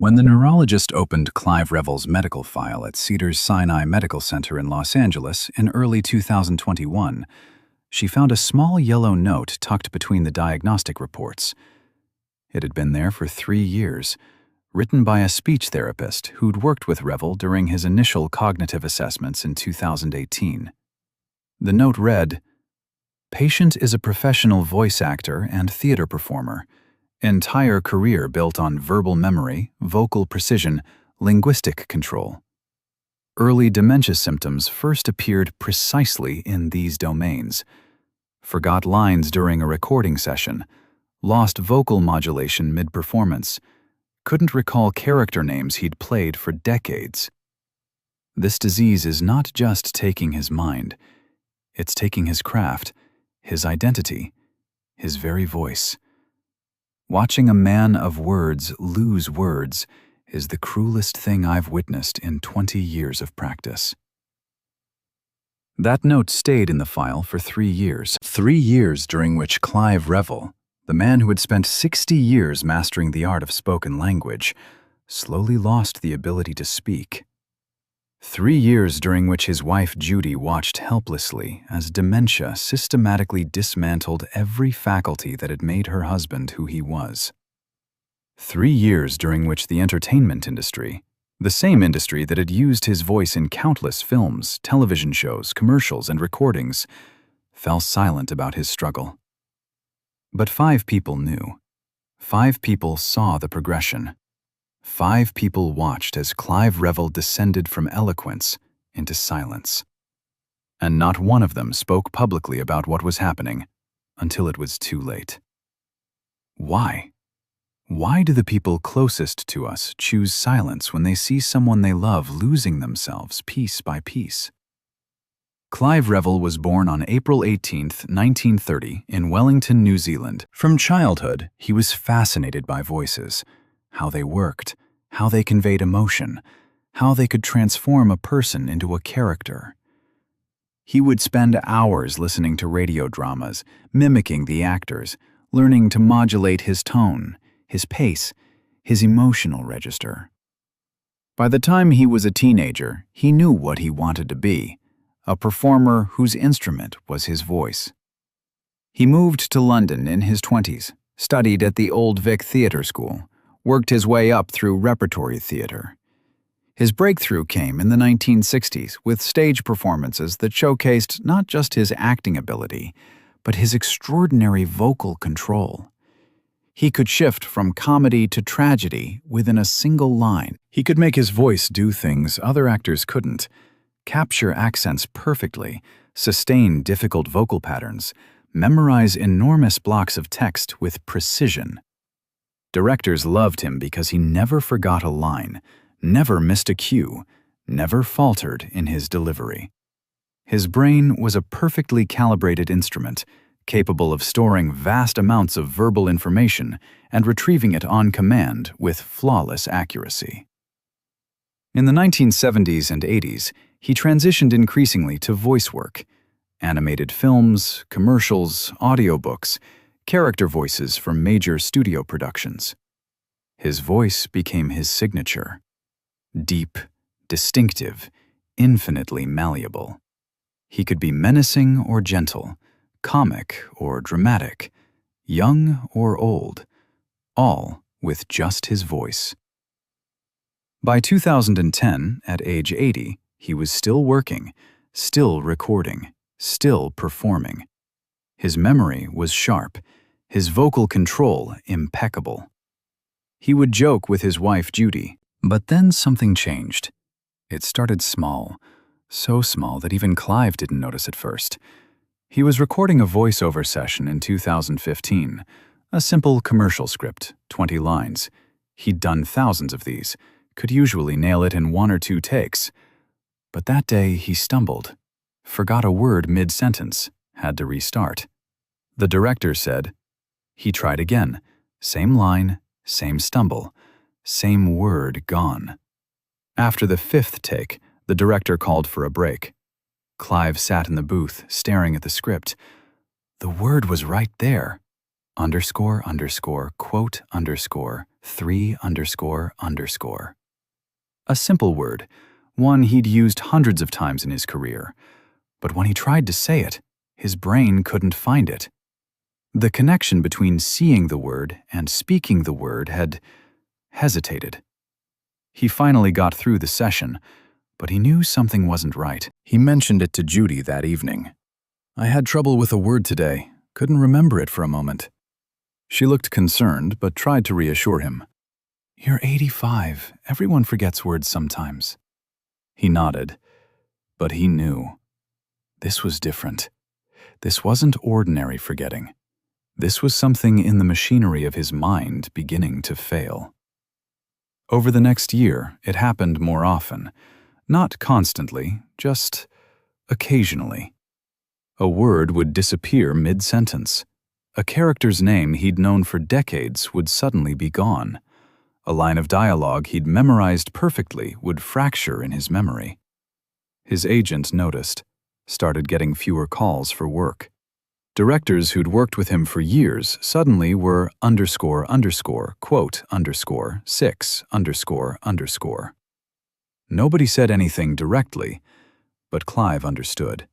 When the neurologist opened Clive Revel's medical file at Cedars-Sinai Medical Center in Los Angeles in early 2021, she found a small yellow note tucked between the diagnostic reports. It had been there for 3 years, written by a speech therapist who'd worked with Revel during his initial cognitive assessments in 2018. The note read, "Patient is a professional voice actor and theater performer. Entire career built on verbal memory, vocal precision, linguistic control. Early dementia symptoms first appeared precisely in these domains. Forgot lines during a recording session, lost vocal modulation mid-performance, couldn't recall character names he'd played for decades. This disease is not just taking his mind, it's taking his craft, his identity, his very voice. Watching a man of words lose words is the cruelest thing I've witnessed in 20 years of practice." That note stayed in the file for 3 years. 3 years during which Clive Revel, the man who had spent 60 years mastering the art of spoken language, slowly lost the ability to speak. 3 years during which his wife Judy watched helplessly as dementia systematically dismantled every faculty that had made her husband who he was. 3 years during which the entertainment industry, the same industry that had used his voice in countless films, television shows, commercials, and recordings, fell silent about his struggle. But 5 people knew. 5 people saw the progression. 5 people watched as Clive Revel descended from eloquence into silence. And not one of them spoke publicly about what was happening until it was too late. Why? Why do the people closest to us choose silence when they see someone they love losing themselves piece by piece? Clive Revel was born on April 18, 1930, in Wellington, New Zealand. From childhood, he was fascinated by voices, how they worked, how they conveyed emotion, how they could transform a person into a character. He would spend hours listening to radio dramas, mimicking the actors, learning to modulate his tone, his pace, his emotional register. By the time he was a teenager, he knew what he wanted to be, a performer whose instrument was his voice. He moved to London in his 20s, studied at the Old Vic Theatre School, worked his way up through repertory theater. His breakthrough came in the 1960s with stage performances that showcased not just his acting ability, but his extraordinary vocal control. He could shift from comedy to tragedy within a single line. He could make his voice do things other actors couldn't, capture accents perfectly, sustain difficult vocal patterns, memorize enormous blocks of text with precision. Directors loved him because he never forgot a line, never missed a cue, never faltered in his delivery. His brain was a perfectly calibrated instrument, capable of storing vast amounts of verbal information and retrieving it on command with flawless accuracy. In the 1970s and 80s, he transitioned increasingly to voice work, animated films, commercials, audiobooks, character voices for major studio productions. His voice became his signature. Deep, distinctive, infinitely malleable. He could be menacing or gentle, comic or dramatic, young or old, all with just his voice. By 2010, at age 80, he was still working, still recording, still performing. His memory was sharp, his vocal control impeccable. He would joke with his wife Judy, but then something changed. It started small, so small that even Clive didn't notice at first. He was recording a voiceover session in 2015, a simple commercial script, 20 lines. He'd done thousands of these, could usually nail it in 1 or 2 takes. But that day he stumbled, forgot a word mid-sentence, had to restart. The director said, he tried again, same line, same stumble, same word gone. After the 5th take, the director called for a break. Clive sat in the booth, staring at the script. The word was right there. ___, quote __, 3 underscore underscore. A simple word, one he'd used hundreds of times in his career. But when he tried to say it, his brain couldn't find it. The connection between seeing the word and speaking the word had hesitated. He finally got through the session, but he knew something wasn't right. He mentioned it to Judy that evening. "I had trouble with a word today. Couldn't remember it for a moment." She looked concerned, but tried to reassure him. "You're 85. Everyone forgets words sometimes." He nodded, but he knew. This was different. This wasn't ordinary forgetting. This was something in the machinery of his mind beginning to fail. Over the next year, it happened more often. Not constantly, just occasionally. A word would disappear mid-sentence. A character's name he'd known for decades would suddenly be gone. A line of dialogue he'd memorized perfectly would fracture in his memory. His agent noticed, started getting fewer calls for work. Directors who'd worked with him for years suddenly were __quote_ 6__. Nobody said anything directly, but Clive understood.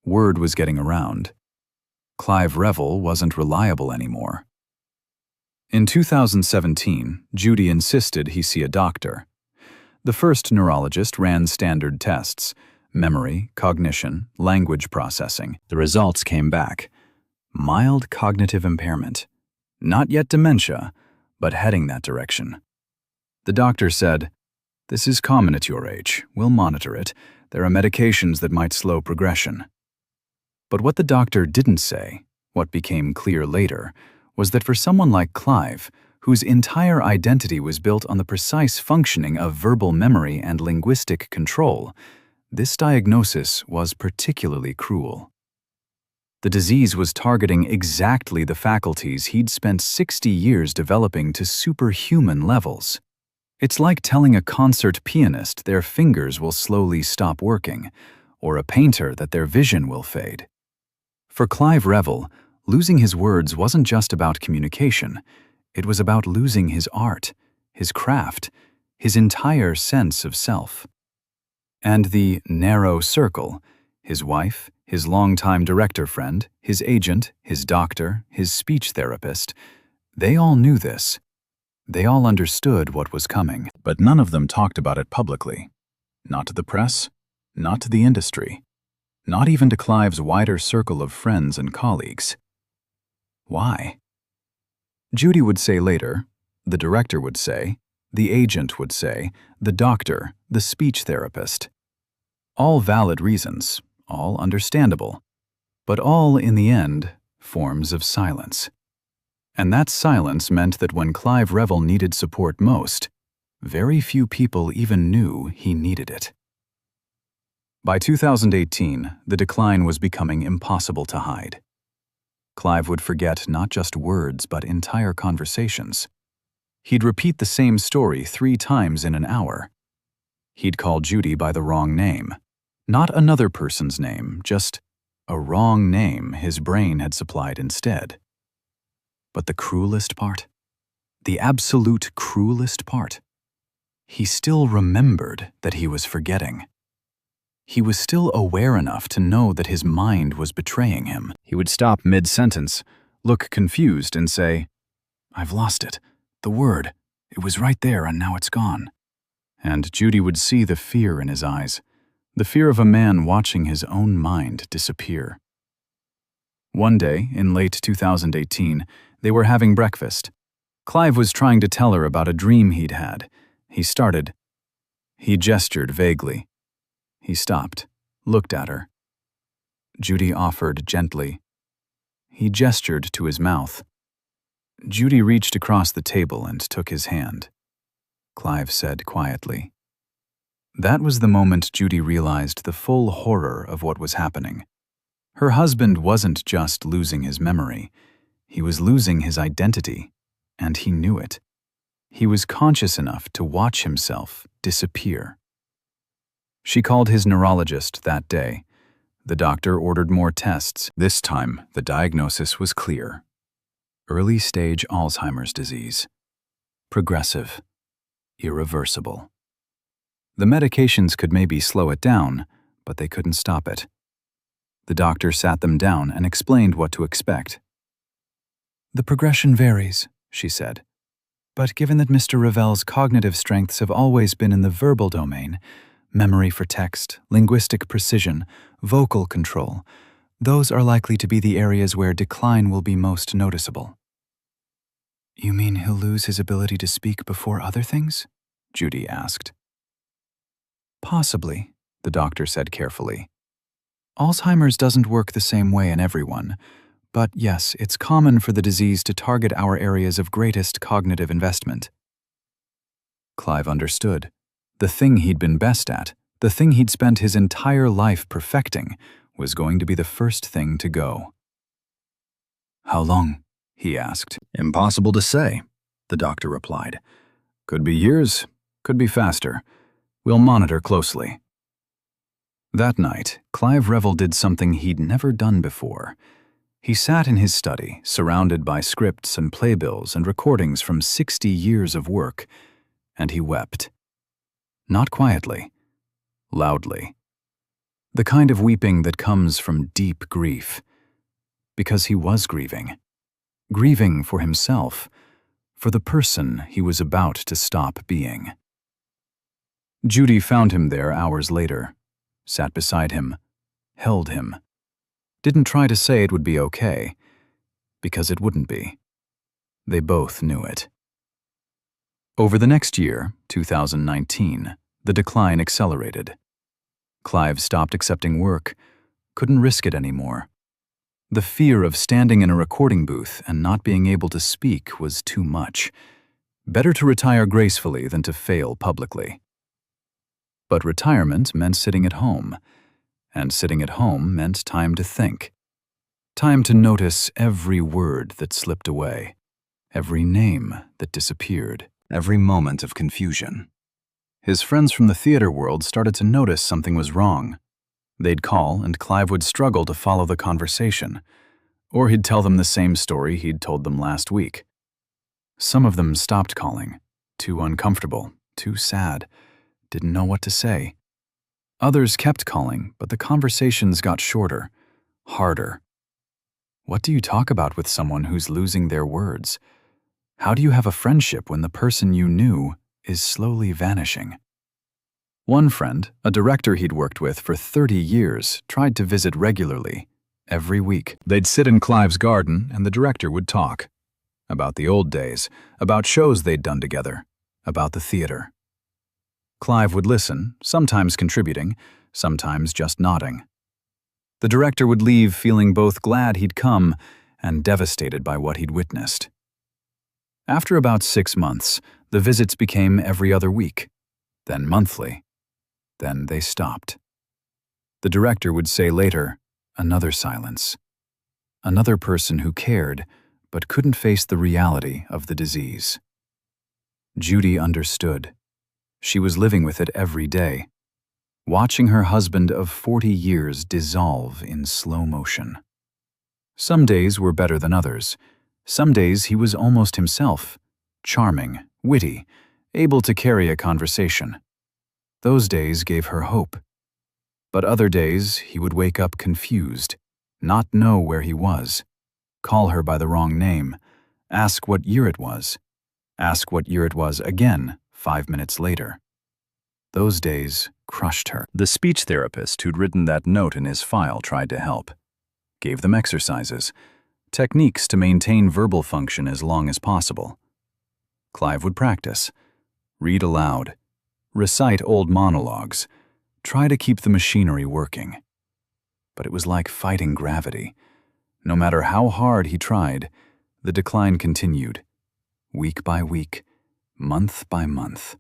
Word was getting around. Clive Revel wasn't reliable anymore. In 2017, Judy insisted he see a doctor. The first neurologist ran standard tests: memory, cognition, language processing. The results came back. Mild cognitive impairment. Not yet dementia, but heading that direction. The doctor said, "This is common at your age. We'll monitor it. There are medications that might slow progression." But what the doctor didn't say, what became clear later, was that for someone like Clive, whose entire identity was built on the precise functioning of verbal memory and linguistic control, this diagnosis was particularly cruel. The disease was targeting exactly the faculties he'd spent 60 years developing to superhuman levels. It's like telling a concert pianist their fingers will slowly stop working, or a painter that their vision will fade. For Clive Revel, losing his words wasn't just about communication. It was about losing his art, his craft, his entire sense of self. And the narrow circle, his wife, his longtime director friend, his agent, his doctor, his speech therapist, they all knew this. They all understood what was coming, but none of them talked about it publicly. Not to the press, not to the industry, not even to Clive's wider circle of friends and colleagues. Why? Judy would say later, the director would say, the agent would say, the doctor, the speech therapist. All valid reasons, all understandable, but all, in the end, forms of silence. And that silence meant that when Clive Revel needed support most, very few people even knew he needed it. By 2018, the decline was becoming impossible to hide. Clive would forget not just words but entire conversations. He'd repeat the same story 3 times in an hour. He'd call Judy by the wrong name. Not another person's name, just a wrong name his brain had supplied instead. But the cruelest part? The absolute cruelest part? He still remembered that he was forgetting. He was still aware enough to know that his mind was betraying him. He would stop mid-sentence, look confused, and say, "I've lost it. The word. It was right there and now it's gone." And Judy would see the fear in his eyes, the fear of a man watching his own mind disappear. One day, in late 2018, they were having breakfast. Clive was trying to tell her about a dream he'd had. He started. He gestured vaguely. He stopped, looked at her. Judy offered gently. He gestured to his mouth. Judy reached across the table and took his hand. Clive said quietly. That was the moment Judy realized the full horror of what was happening. Her husband wasn't just losing his memory. He was losing his identity, and he knew it. He was conscious enough to watch himself disappear. She called his neurologist that day. The doctor ordered more tests. This time, the diagnosis was clear. Early-stage Alzheimer's disease. progressive, irreversible. The medications could maybe slow it down, but they couldn't stop it. The doctor sat them down and explained what to expect. "The progression varies," she said. "But given that Mr. Ravel's cognitive strengths have always been in the verbal domain, memory for text, linguistic precision, vocal control, those are likely to be the areas where decline will be most noticeable." "You mean he'll lose his ability to speak before other things?" Judy asked. "Possibly," the doctor said carefully. "Alzheimer's doesn't work the same way in everyone, but yes, it's common for the disease to target our areas of greatest cognitive investment." Clive understood. The thing he'd been best at, the thing he'd spent his entire life perfecting, was going to be the first thing to go. "How long?" he asked. "Impossible to say," the doctor replied. "Could be years, could be faster. We'll monitor closely." That night, Clive Revel did something he'd never done before. He sat in his study, surrounded by scripts and playbills and recordings from 60 years of work, and he wept. Not quietly, loudly. The kind of weeping that comes from deep grief. Because he was grieving. Grieving for himself, for the person he was about to stop being. Judy found him there hours later, sat beside him, held him. Didn't try to say it would be okay, because it wouldn't be. They both knew it. Over the next year, 2019, the decline accelerated. Clive stopped accepting work, couldn't risk it anymore. The fear of standing in a recording booth and not being able to speak was too much. Better to retire gracefully than to fail publicly. But retirement meant sitting at home, and sitting at home meant time to think. Time to notice every word that slipped away, every name that disappeared, every moment of confusion. His friends from the theater world started to notice something was wrong. They'd call, and Clive would struggle to follow the conversation, or he'd tell them the same story he'd told them last week. Some of them stopped calling, too uncomfortable, too sad, didn't know what to say. Others kept calling, but the conversations got shorter, harder. What do you talk about with someone who's losing their words? How do you have a friendship when the person you knew is slowly vanishing? One friend, a director he'd worked with for 30 years, tried to visit regularly, every week. They'd sit in Clive's garden and the director would talk. About the old days, about shows they'd done together, about the theater. Clive would listen, sometimes contributing, sometimes just nodding. The director would leave feeling both glad he'd come and devastated by what he'd witnessed. After about 6 months, the visits became every other week, then monthly. Then they stopped. The director would say later, another silence. Another person who cared, but couldn't face the reality of the disease. Judy understood. She was living with it every day, watching her husband of 40 years dissolve in slow motion. Some days were better than others. Some days he was almost himself, charming, witty, able to carry a conversation. Those days gave her hope. But other days he would wake up confused, not know where he was, call her by the wrong name, ask what year it was again 5 minutes later. Those days crushed her. The speech therapist who'd written that note in his file tried to help. Gave them exercises, techniques to maintain verbal function as long as possible. Clive would practice, read aloud, recite old monologues, try to keep the machinery working. But it was like fighting gravity. No matter how hard he tried, the decline continued, week by week, month by month.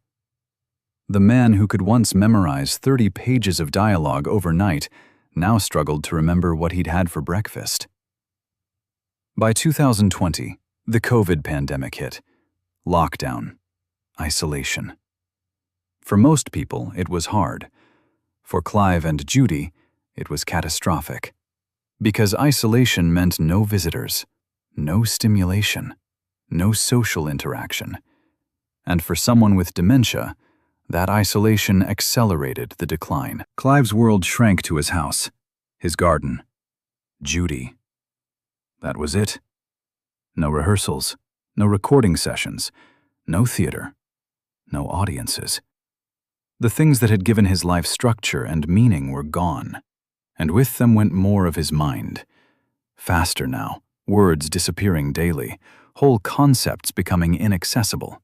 The man who could once memorize 30 pages of dialogue overnight now struggled to remember what he'd had for breakfast. By 2020, the COVID pandemic hit. Lockdown. Isolation. For most people, it was hard. For Clive and Judy, it was catastrophic. Because isolation meant no visitors, no stimulation, no social interaction. And for someone with dementia, that isolation accelerated the decline. Clive's world shrank to his house, his garden, Judy. That was it. No rehearsals, no recording sessions, no theater, no audiences. The things that had given his life structure and meaning were gone, and with them went more of his mind. Faster now, words disappearing daily, whole concepts becoming inaccessible.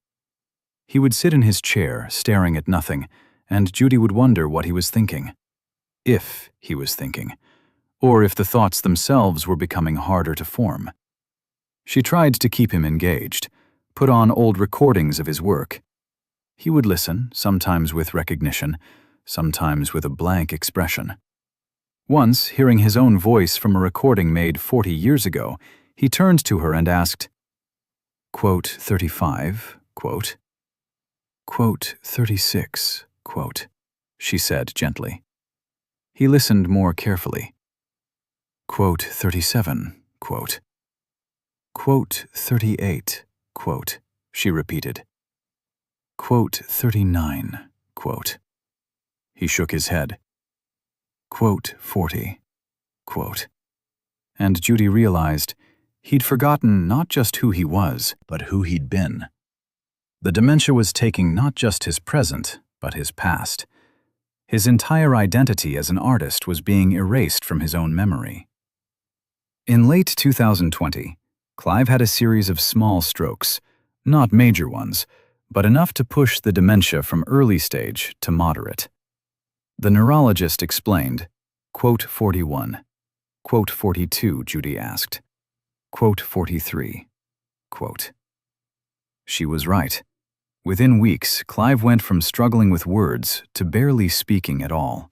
He would sit in his chair, staring at nothing, and Judy would wonder what he was thinking. If he was thinking, or if the thoughts themselves were becoming harder to form. She tried to keep him engaged, put on old recordings of his work. He would listen, sometimes with recognition, sometimes with a blank expression. Once, hearing his own voice from a recording made 40 years ago, he turned to her and asked, quote 35, quote 36, quote, she said gently. He listened more carefully. Quote 37, quote 38, quote, she repeated. Quote 39, quote. He shook his head. Quote 40, quote. And Judy realized he'd forgotten not just who he was, but who he'd been. The dementia was taking not just his present, but his past. His entire identity as an artist was being erased from his own memory. In late 2020, Clive had a series of small strokes, not major ones, but enough to push the dementia from early stage to moderate. The neurologist explained, quote 41, quote 42, Judy asked, quote 43, quote. She was right. Within weeks, Clive went from struggling with words to barely speaking at all.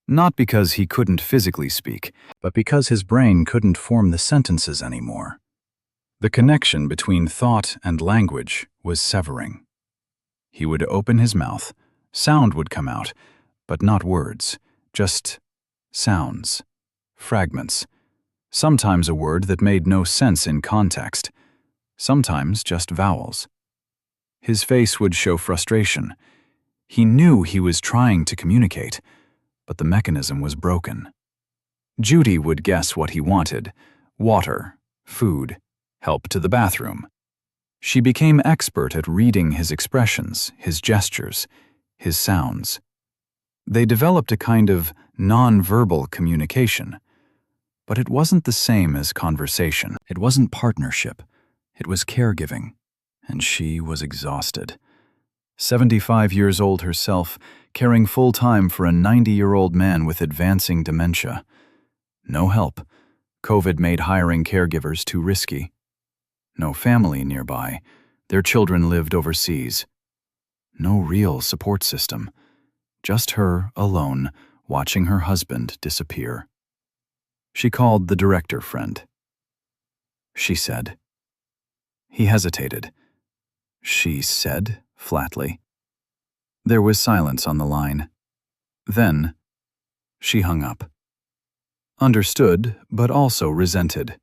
Not because he couldn't physically speak, but because his brain couldn't form the sentences anymore. The connection between thought and language was severing. He would open his mouth, sound would come out, but not words, just sounds, fragments. Sometimes a word that made no sense in context, sometimes just vowels. His face would show frustration. He knew he was trying to communicate, but the mechanism was broken. Judy would guess what he wanted: water, food, help to the bathroom. She became expert at reading his expressions, his gestures, his sounds. They developed a kind of non-verbal communication. But it wasn't the same as conversation. It wasn't partnership. It was caregiving. And she was exhausted. 75 years old herself, caring full-time for a 90-year-old man with advancing dementia. No help. COVID made hiring caregivers too risky. No family nearby. Their children lived overseas. No real support system. Just her, alone, watching her husband disappear. She called the director friend. She said. He hesitated. She said, flatly. There was silence on the line. Then, she hung up. Understood, but also resented.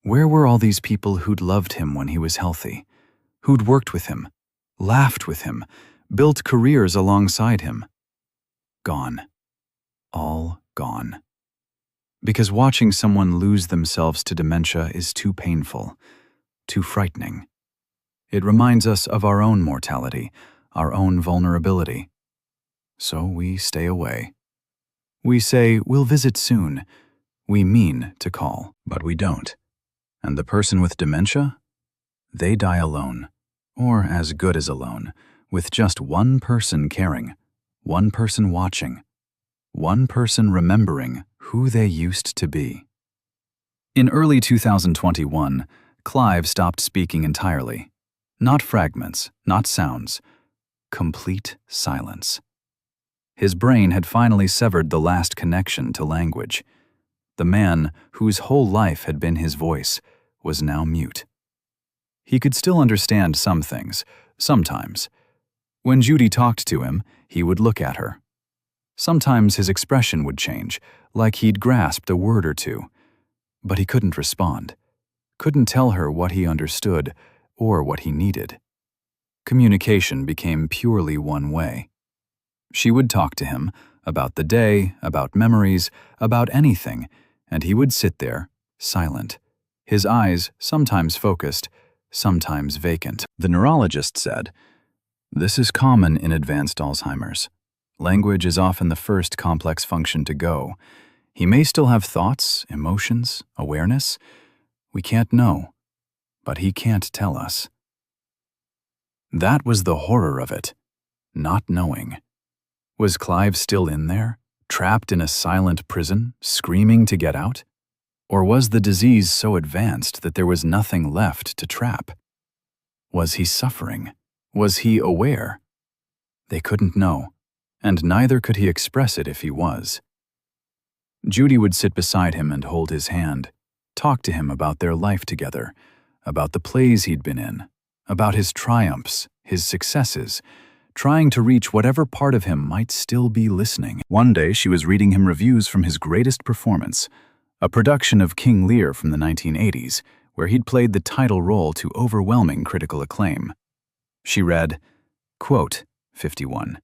Where were all these people who'd loved him when he was healthy? Who'd worked with him, laughed with him, built careers alongside him? Gone. All gone. Because watching someone lose themselves to dementia is too painful, too frightening. It reminds us of our own mortality, our own vulnerability. So we stay away. We say, we'll visit soon. We mean to call, but we don't. And the person with dementia? They die alone, or as good as alone, with just one person caring, one person watching, one person remembering who they used to be. In early 2021, Clive stopped speaking entirely. Not fragments, not sounds. Complete silence. His brain had finally severed the last connection to language. The man, whose whole life had been his voice, was now mute. He could still understand some things, sometimes. When Judy talked to him, he would look at her. Sometimes his expression would change, like he'd grasped a word or two. But he couldn't respond, couldn't tell her what he understood or what he needed. Communication became purely one way. She would talk to him about the day, about memories, about anything, and he would sit there, silent, his eyes sometimes focused, sometimes vacant. The neurologist said, "This is common in advanced Alzheimer's. Language is often the first complex function to go. He may still have thoughts, emotions, awareness. We can't know, but he can't tell us." That was the horror of it, not knowing. Was Clive still in there, trapped in a silent prison, screaming to get out? Or was the disease so advanced that there was nothing left to trap? Was he suffering? Was he aware? They couldn't know, and neither could he express it if he was. Judy would sit beside him and hold his hand, talk to him about their life together, about the plays he'd been in, about his triumphs, his successes, trying to reach whatever part of him might still be listening. One day she was reading him reviews from his greatest performance, a production of King Lear from the 1980s, where he'd played the title role to overwhelming critical acclaim. She read, quote, 51.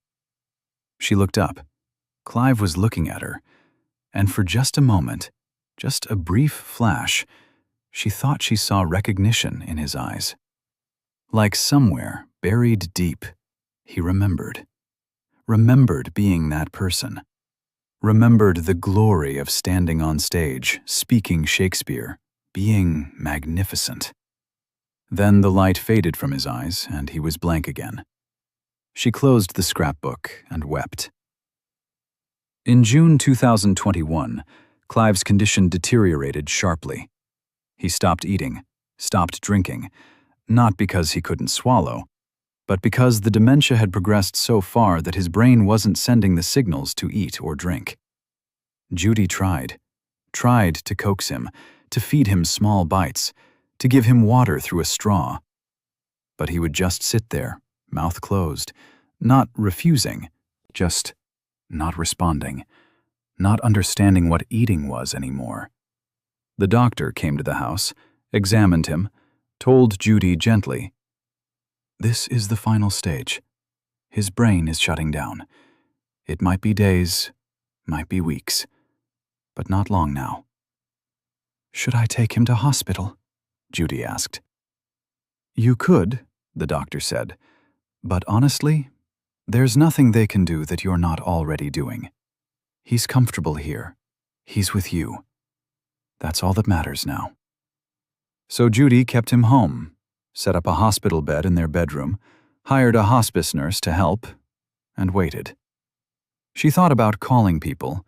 She looked up. Clive was looking at her, and for just a moment, just a brief flash, she thought she saw recognition in his eyes. Like somewhere, buried deep, he remembered being that person, remembered the glory of standing on stage, speaking Shakespeare, being magnificent. Then the light faded from his eyes, and he was blank again. She closed the scrapbook and wept. In June 2021, Clive's condition deteriorated sharply. He stopped eating, stopped drinking, not because he couldn't swallow, but because the dementia had progressed so far that his brain wasn't sending the signals to eat or drink. Judy tried to coax him, to feed him small bites, to give him water through a straw. But he would just sit there, mouth closed, not refusing, just not responding, not understanding what eating was anymore. The doctor came to the house, examined him, told Judy gently, "This is the final stage. His brain is shutting down. It might be days, might be weeks, but not long now." "Should I take him to hospital?" Judy asked. "You could," the doctor said, "but honestly, there's nothing they can do that you're not already doing. He's comfortable here. He's with you. That's all that matters now." So Judy kept him home, set up a hospital bed in their bedroom, hired a hospice nurse to help, and waited. She thought about calling people,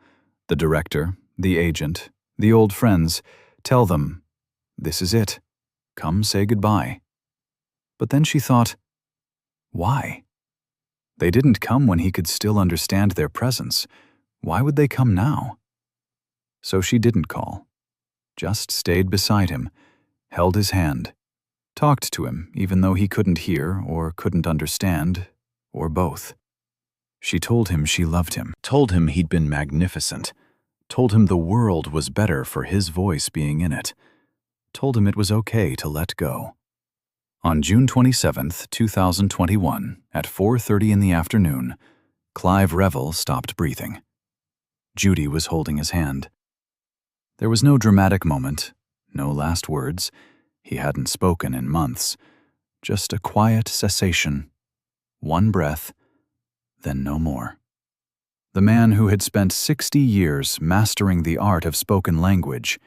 the director, the agent, the old friends, tell them, "This is it. Come say goodbye." But then she thought, why? They didn't come when he could still understand their presence. Why would they come now? So she didn't call, just stayed beside him, held his hand, talked to him even though he couldn't hear or couldn't understand, or both. She told him she loved him, told him he'd been magnificent, told him the world was better for his voice being in it, told him it was okay to let go. On June 27, 2021, at 4:30 in the afternoon, Clive Revel stopped breathing. Judy was holding his hand. There was no dramatic moment, no last words. He hadn't spoken in months. Just a quiet cessation, one breath, then no more. The man who had spent 60 years mastering the art of spoken language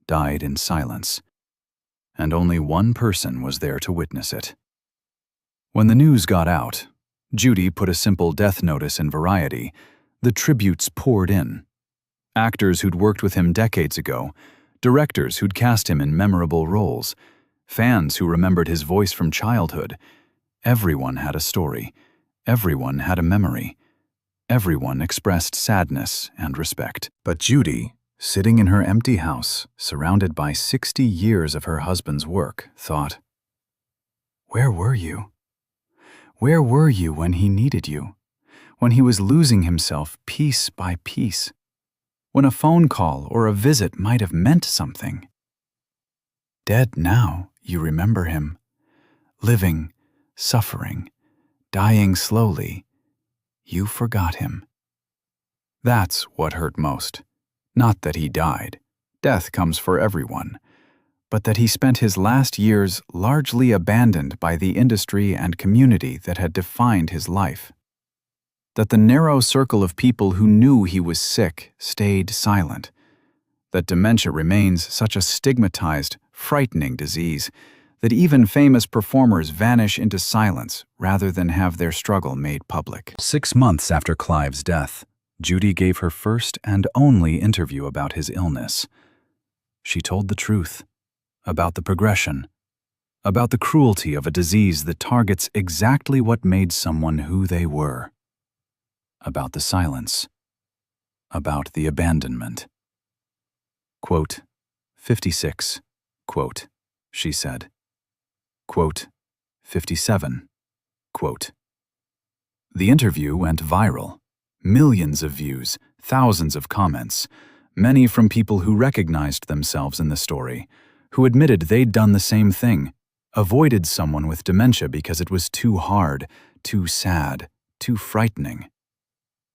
died in silence, and only one person was there to witness it. When the news got out, Judy put a simple death notice in Variety. The tributes poured in. Actors who'd worked with him decades ago, directors who'd cast him in memorable roles, fans who remembered his voice from childhood. Everyone had a story. Everyone had a memory. Everyone expressed sadness and respect. But Judy, sitting in her empty house, surrounded by 60 years of her husband's work, thought, "Where were you? Where were you when he needed you? When he was losing himself piece by piece? When a phone call or a visit might have meant something? Dead now, you remember him. Living, suffering, dying slowly, you forgot him. That's what hurt most. Not that he died. Death comes for everyone. But that he spent his last years largely abandoned by the industry and community that had defined his life. That the narrow circle of people who knew he was sick stayed silent. That dementia remains such a stigmatized, frightening disease that even famous performers vanish into silence rather than have their struggle made public. 6 months after Clive's death, Judy gave her first and only interview about his illness. She told the truth about the progression, about the cruelty of a disease that targets exactly what made someone who they were, about the silence, about the abandonment. Quote, 56, quote, she said. Quote, 57, quote. The interview went viral. Millions of views, thousands of comments, many from people who recognized themselves in the story, who admitted they'd done the same thing, avoided someone with dementia because it was too hard, too sad, too frightening.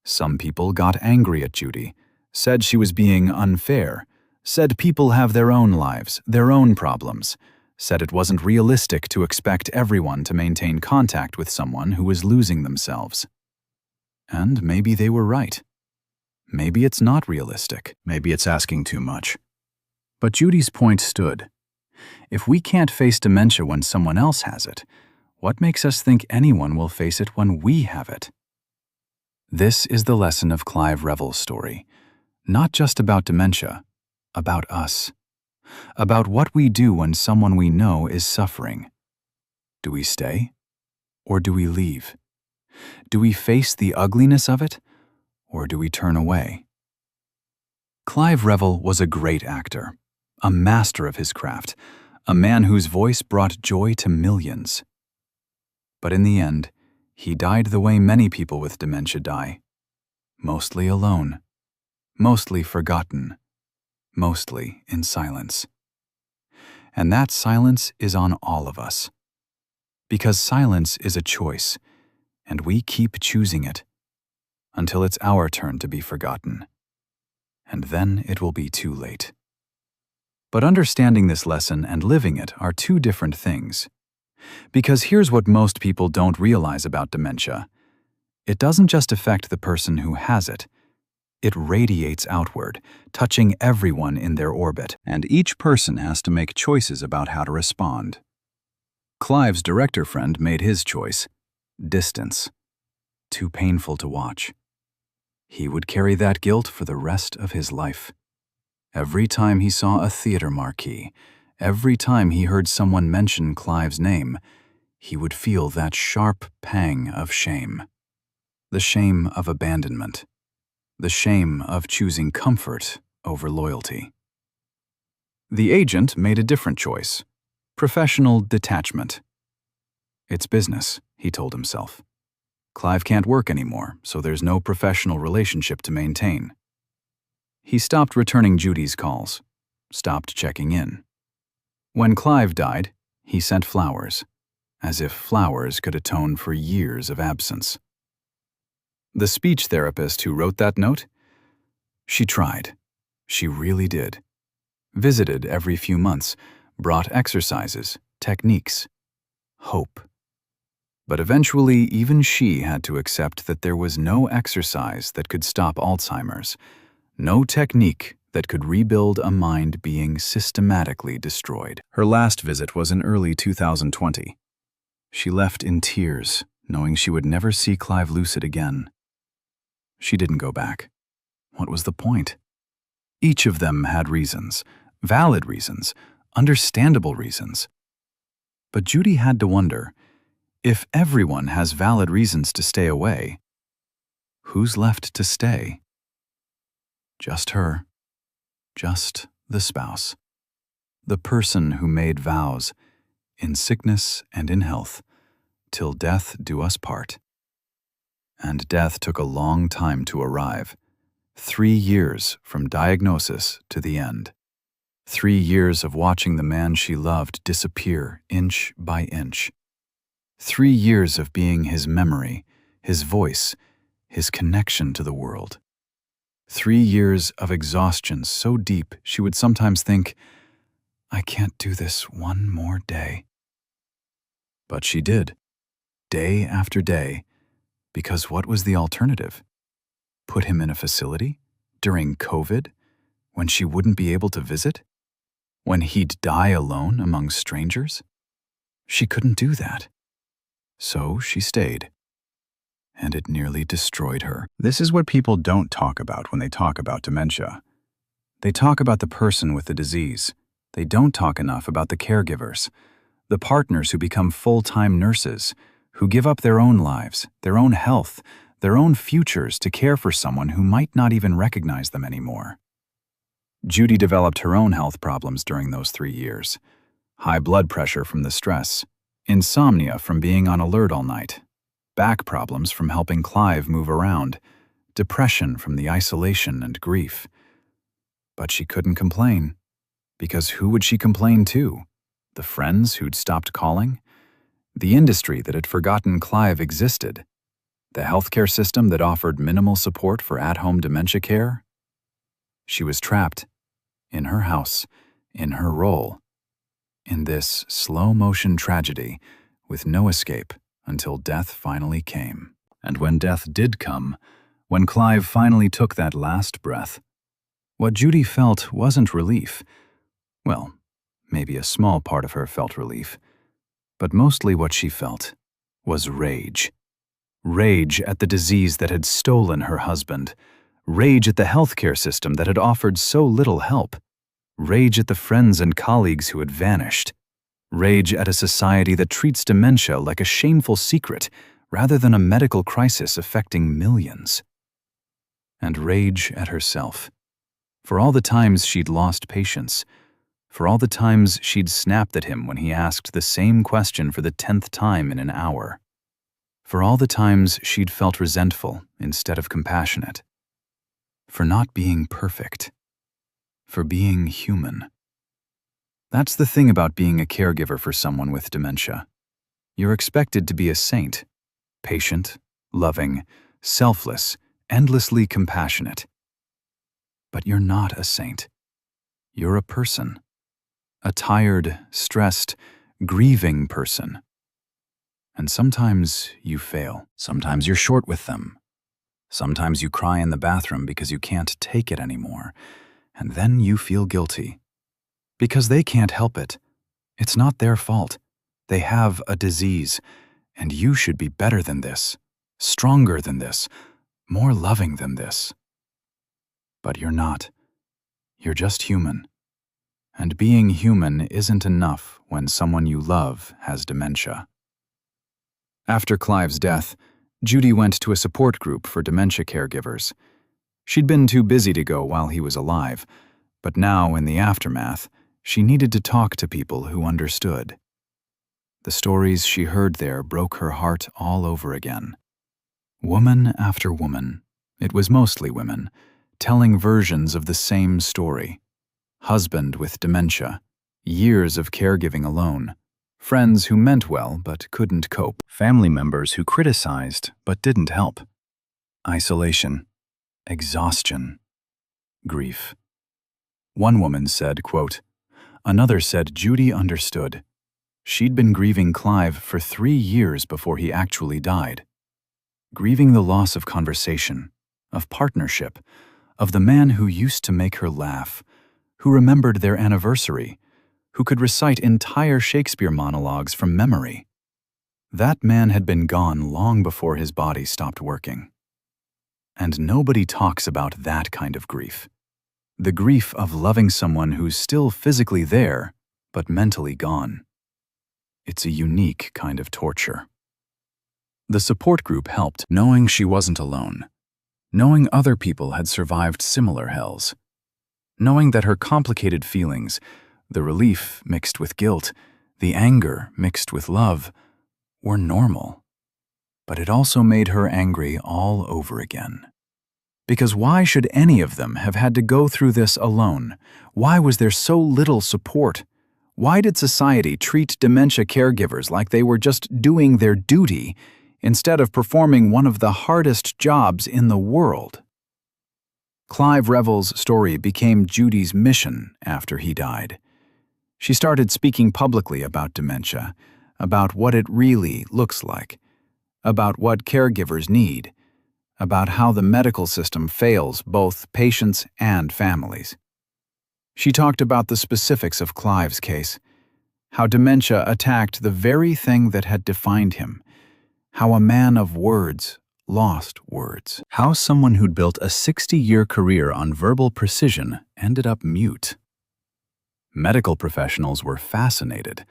Some people got angry at Judy, said she was being unfair, said people have their own lives, their own problems, said it wasn't realistic to expect everyone to maintain contact with someone who was losing themselves. And maybe they were right. Maybe it's not realistic. Maybe it's asking too much. But Judy's point stood. If we can't face dementia when someone else has it, what makes us think anyone will face it when we have it? This is the lesson of Clive Revel's story. Not just about dementia, about us. About what we do when someone we know is suffering. Do we stay? Or do we leave? Do we face the ugliness of it? Or do we turn away? Clive Revel was a great actor, a master of his craft, a man whose voice brought joy to millions. But in the end, he died the way many people with dementia die. Mostly alone. Mostly forgotten. Mostly in silence. And that silence is on all of us. Because silence is a choice, and we keep choosing it until it's our turn to be forgotten. And then it will be too late. But understanding this lesson and living it are two different things. Because here's what most people don't realize about dementia. It doesn't just affect the person who has it. It radiates outward, touching everyone in their orbit, and each person has to make choices about how to respond. Clive's director friend made his choice: distance. Too painful to watch. He would carry that guilt for the rest of his life. Every time he saw a theater marquee, every time he heard someone mention Clive's name, he would feel that sharp pang of shame. The shame of abandonment. The shame of choosing comfort over loyalty. The agent made a different choice: professional detachment. It's business, he told himself. Clive can't work anymore, so there's no professional relationship to maintain. He stopped returning Judy's calls, stopped checking in. When Clive died, he sent flowers, as if flowers could atone for years of absence. The speech therapist who wrote that note? She tried. She really did. Visited every few months, brought exercises, techniques, hope. But eventually, even she had to accept that there was no exercise that could stop Alzheimer's, no technique that could rebuild a mind being systematically destroyed. Her last visit was in early 2020. She left in tears, knowing she would never see Clive lucid again. She didn't go back. What was the point? Each of them had reasons, valid reasons, understandable reasons. But Judy had to wonder, if everyone has valid reasons to stay away, who's left to stay? Just her. Just the spouse. The person who made vows, in sickness and in health, till death do us part. And death took a long time to arrive. 3 years from diagnosis to the end. 3 years of watching the man she loved disappear inch by inch. 3 years of being his memory, his voice, his connection to the world. 3 years of exhaustion so deep she would sometimes think, I can't do this one more day. But she did, day after day, because what was the alternative? Put him in a facility? During COVID? When she wouldn't be able to visit? When he'd die alone among strangers? She couldn't do that. So she stayed. And it nearly destroyed her. This is what people don't talk about when they talk about dementia. They talk about the person with the disease. They don't talk enough about the caregivers, the partners who become full-time nurses, who give up their own lives, their own health, their own futures to care for someone who might not even recognize them anymore. Judy developed her own health problems during those 3 years. High blood pressure from the stress, insomnia from being on alert all night, back problems from helping Clive move around, depression from the isolation and grief. But she couldn't complain, because who would she complain to? The friends who'd stopped calling? The industry that had forgotten Clive existed? The healthcare system that offered minimal support for at-home dementia care? She was trapped, in her house, in her role, in this slow-motion tragedy with no escape until death finally came. And when death did come, when Clive finally took that last breath, what Judy felt wasn't relief. Well, maybe a small part of her felt relief, but mostly what she felt was rage. Rage at the disease that had stolen her husband. Rage at the healthcare system that had offered so little help. Rage at the friends and colleagues who had vanished. Rage at a society that treats dementia like a shameful secret rather than a medical crisis affecting millions. And rage at herself. For all the times she'd lost patience. For all the times she'd snapped at him when he asked the same question for the 10th time in an hour. For all the times she'd felt resentful instead of compassionate. For not being perfect. For being human. That's the thing about being a caregiver for someone with dementia. You're expected to be a saint, patient, loving, selfless, endlessly compassionate. But you're not a saint. You're a person. A tired, stressed, grieving person. And sometimes you fail. Sometimes you're short with them. Sometimes you cry in the bathroom because you can't take it anymore. And then you feel guilty. Because they can't help it. It's not their fault. They have a disease, and you should be better than this, stronger than this, more loving than this. But you're not. You're just human. And being human isn't enough when someone you love has dementia. After Clive's death, Judy went to a support group for dementia caregivers. She'd been too busy to go while he was alive, but now, in the aftermath, she needed to talk to people who understood. The stories she heard there broke her heart all over again. Woman after woman, it was mostly women, telling versions of the same story. Husband with dementia, years of caregiving alone, friends who meant well but couldn't cope, family members who criticized but didn't help. Isolation, exhaustion, grief. One woman said, quote, "Another said Judy understood. She'd been grieving Clive for 3 years before he actually died. Grieving the loss of conversation, of partnership, of the man who used to make her laugh, who remembered their anniversary, who could recite entire Shakespeare monologues from memory. That man had been gone long before his body stopped working. And nobody talks about that kind of grief. The grief of loving someone who's still physically there, but mentally gone. It's a unique kind of torture." The support group helped, knowing she wasn't alone, knowing other people had survived similar hells, knowing that her complicated feelings, the relief mixed with guilt, the anger mixed with love, were normal. But it also made her angry all over again. Because why should any of them have had to go through this alone? Why was there so little support? Why did society treat dementia caregivers like they were just doing their duty instead of performing one of the hardest jobs in the world? Clive Revel's story became Judy's mission after he died. She started speaking publicly about dementia, about what it really looks like, about what caregivers need, about how the medical system fails both patients and families. She talked about the specifics of Clive's case, how dementia attacked the very thing that had defined him, how a man of words lost words, how someone who'd built a 60-year career on verbal precision ended up mute. Medical professionals were fascinated.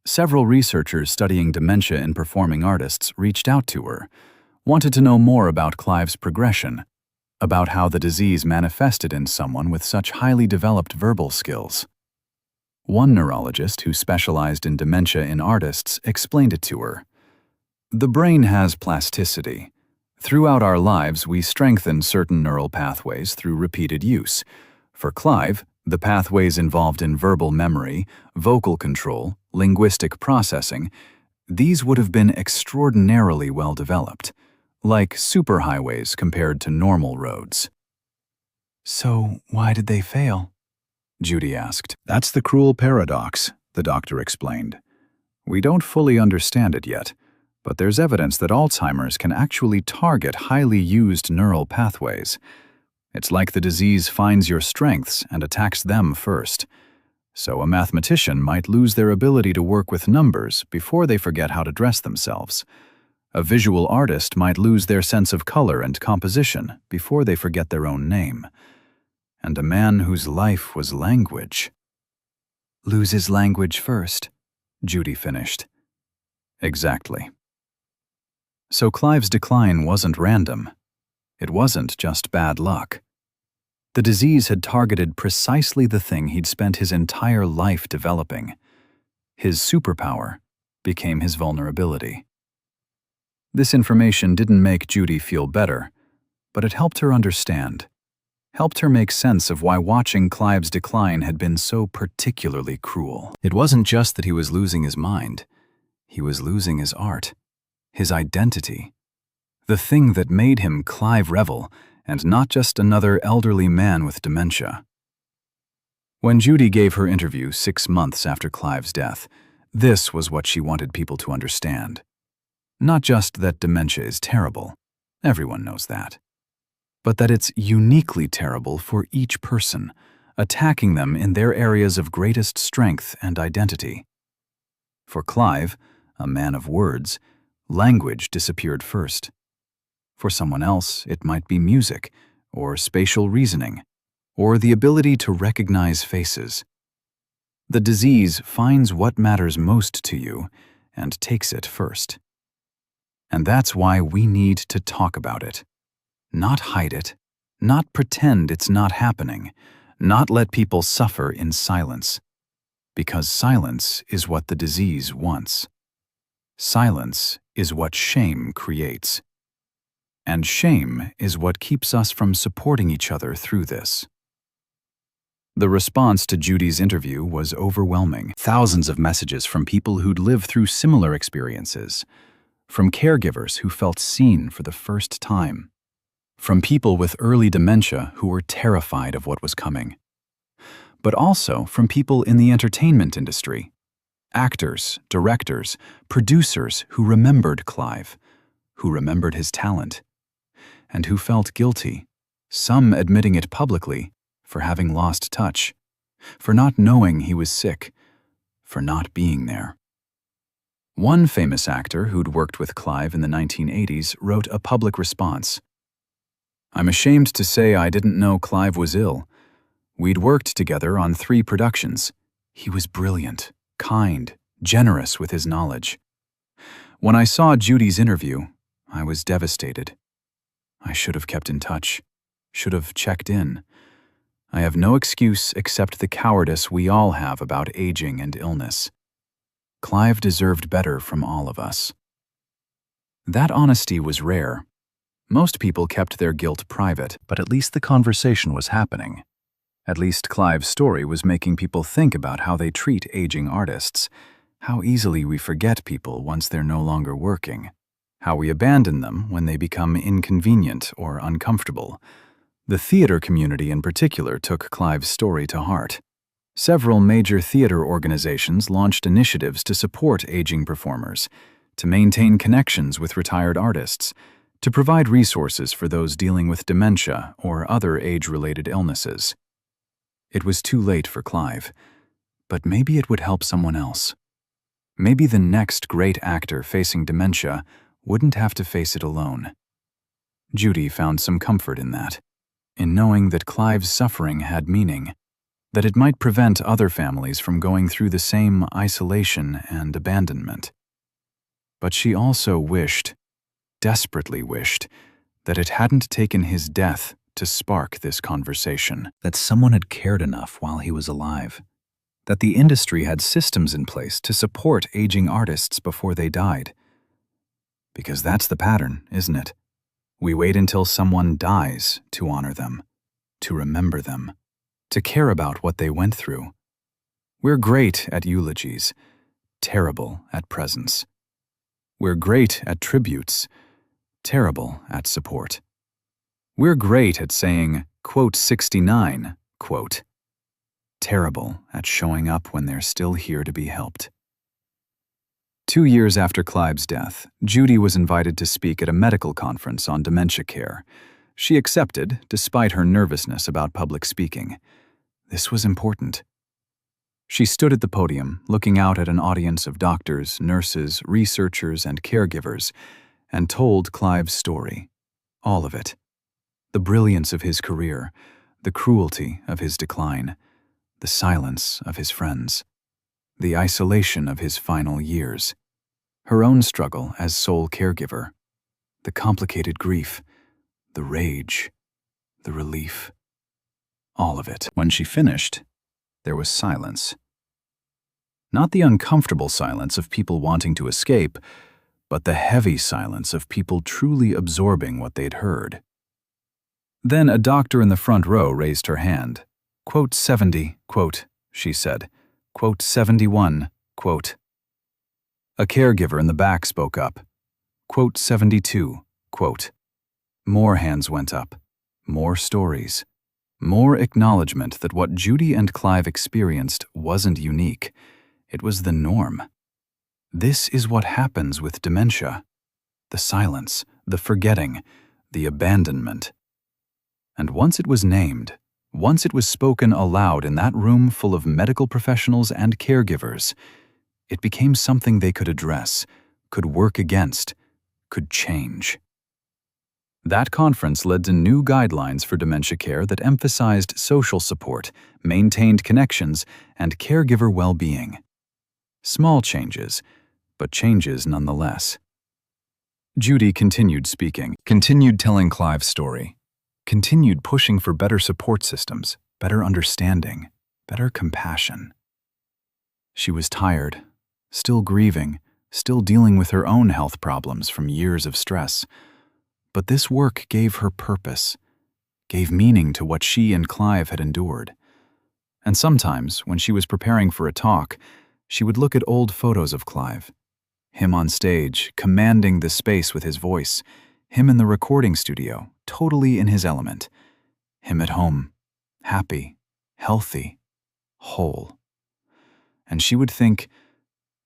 Several researchers studying dementia in performing artists reached out to her, wanted to know more about Clive's progression, about how the disease manifested in someone with such highly developed verbal skills. One neurologist who specialized in dementia in artists explained it to her. The brain has plasticity. Throughout our lives, we strengthen certain neural pathways through repeated use. For Clive, the pathways involved in verbal memory, vocal control, linguistic processing, these would have been extraordinarily well developed, like superhighways compared to normal roads. So, why did they fail? Judy asked. That's the cruel paradox, the doctor explained. We don't fully understand it yet, but there's evidence that Alzheimer's can actually target highly used neural pathways. It's like the disease finds your strengths and attacks them first. So a mathematician might lose their ability to work with numbers before they forget how to dress themselves. A visual artist might lose their sense of color and composition before they forget their own name. And a man whose life was language loses language first, Judy finished. Exactly. So Clive's decline wasn't random. It wasn't just bad luck. The disease had targeted precisely the thing he'd spent his entire life developing. His superpower became his vulnerability. This information didn't make Judy feel better, but it helped her understand, helped her make sense of why watching Clive's decline had been so particularly cruel. It wasn't just that he was losing his mind. He was losing his art, his identity, the thing that made him Clive Revel and not just another elderly man with dementia. When Judy gave her interview 6 months after Clive's death, this was what she wanted people to understand. Not just that dementia is terrible, everyone knows that, but that it's uniquely terrible for each person, attacking them in their areas of greatest strength and identity. For Clive, a man of words, language disappeared first. For someone else, it might be music, or spatial reasoning, or the ability to recognize faces. The disease finds what matters most to you and takes it first. And that's why we need to talk about it. Not hide it, not pretend it's not happening, not let people suffer in silence. Because silence is what the disease wants. Silence is what shame creates. And shame is what keeps us from supporting each other through this. The response to Judy's interview was overwhelming. Thousands of messages from people who'd lived through similar experiences. From caregivers who felt seen for the first time. From people with early dementia who were terrified of what was coming. But also from people in the entertainment industry. Actors, directors, producers who remembered Clive, who remembered his talent, and who felt guilty, some admitting it publicly, for having lost touch, for not knowing he was sick, for not being there. One famous actor who'd worked with Clive in the 1980s wrote a public response. I'm ashamed to say I didn't know Clive was ill. We'd worked together on 3 productions. He was brilliant, kind, generous with his knowledge. When I saw Judy's interview, I was devastated. I should have kept in touch, should have checked in. I have no excuse except the cowardice we all have about aging and illness. Clive deserved better from all of us. That honesty was rare. Most people kept their guilt private, but at least the conversation was happening. At least Clive's story was making people think about how they treat aging artists, how easily we forget people once they're no longer working, how we abandon them when they become inconvenient or uncomfortable. The theater community in particular took Clive's story to heart. Several major theater organizations launched initiatives to support aging performers, to maintain connections with retired artists, to provide resources for those dealing with dementia or other age-related illnesses. It was too late for Clive, but maybe it would help someone else. Maybe the next great actor facing dementia wouldn't have to face it alone. Judy found some comfort in that, in knowing that Clive's suffering had meaning, that it might prevent other families from going through the same isolation and abandonment. But she also wished, desperately wished, that it hadn't taken his death to spark this conversation, that someone had cared enough while he was alive, that the industry had systems in place to support aging artists before they died. Because that's the pattern, isn't it? We wait until someone dies to honor them, to remember them, to care about what they went through. We're great at eulogies, terrible at presents. We're great at tributes, terrible at support. We're great at saying, quote 69, quote, terrible at showing up when they're still here to be helped. 2 years after Clive's death, Judy was invited to speak at a medical conference on dementia care. She accepted, despite her nervousness about public speaking. This was important. She stood at the podium, looking out at an audience of doctors, nurses, researchers, and caregivers, and told Clive's story. All of it. The brilliance of his career, the cruelty of his decline, the silence of his friends, the isolation of his final years, her own struggle as sole caregiver, the complicated grief, the rage, the relief. All of it. When she finished, there was silence. Not the uncomfortable silence of people wanting to escape, but the heavy silence of people truly absorbing what they'd heard. Then a doctor in the front row raised her hand. Quote 70, quote, she said. Quote 71, quote. A caregiver in the back spoke up. Quote 72, quote. More hands went up. More stories. More acknowledgement that what Judy and Clive experienced wasn't unique. It was the norm. This is what happens with dementia. The silence, the forgetting, the abandonment. And once it was named, once it was spoken aloud in that room full of medical professionals and caregivers, it became something they could address, could work against, could change. That conference led to new guidelines for dementia care that emphasized social support, maintained connections, and caregiver well-being. Small changes, but changes nonetheless. Judy continued speaking, continued telling Clive's story, continued pushing for better support systems, better understanding, better compassion. She was tired, still grieving, still dealing with her own health problems from years of stress. But this work gave her purpose, gave meaning to what she and Clive had endured. And sometimes, when she was preparing for a talk, she would look at old photos of Clive. Him on stage, commanding the space with his voice. Him in the recording studio, totally in his element. Him at home, happy, healthy, whole. And she would think,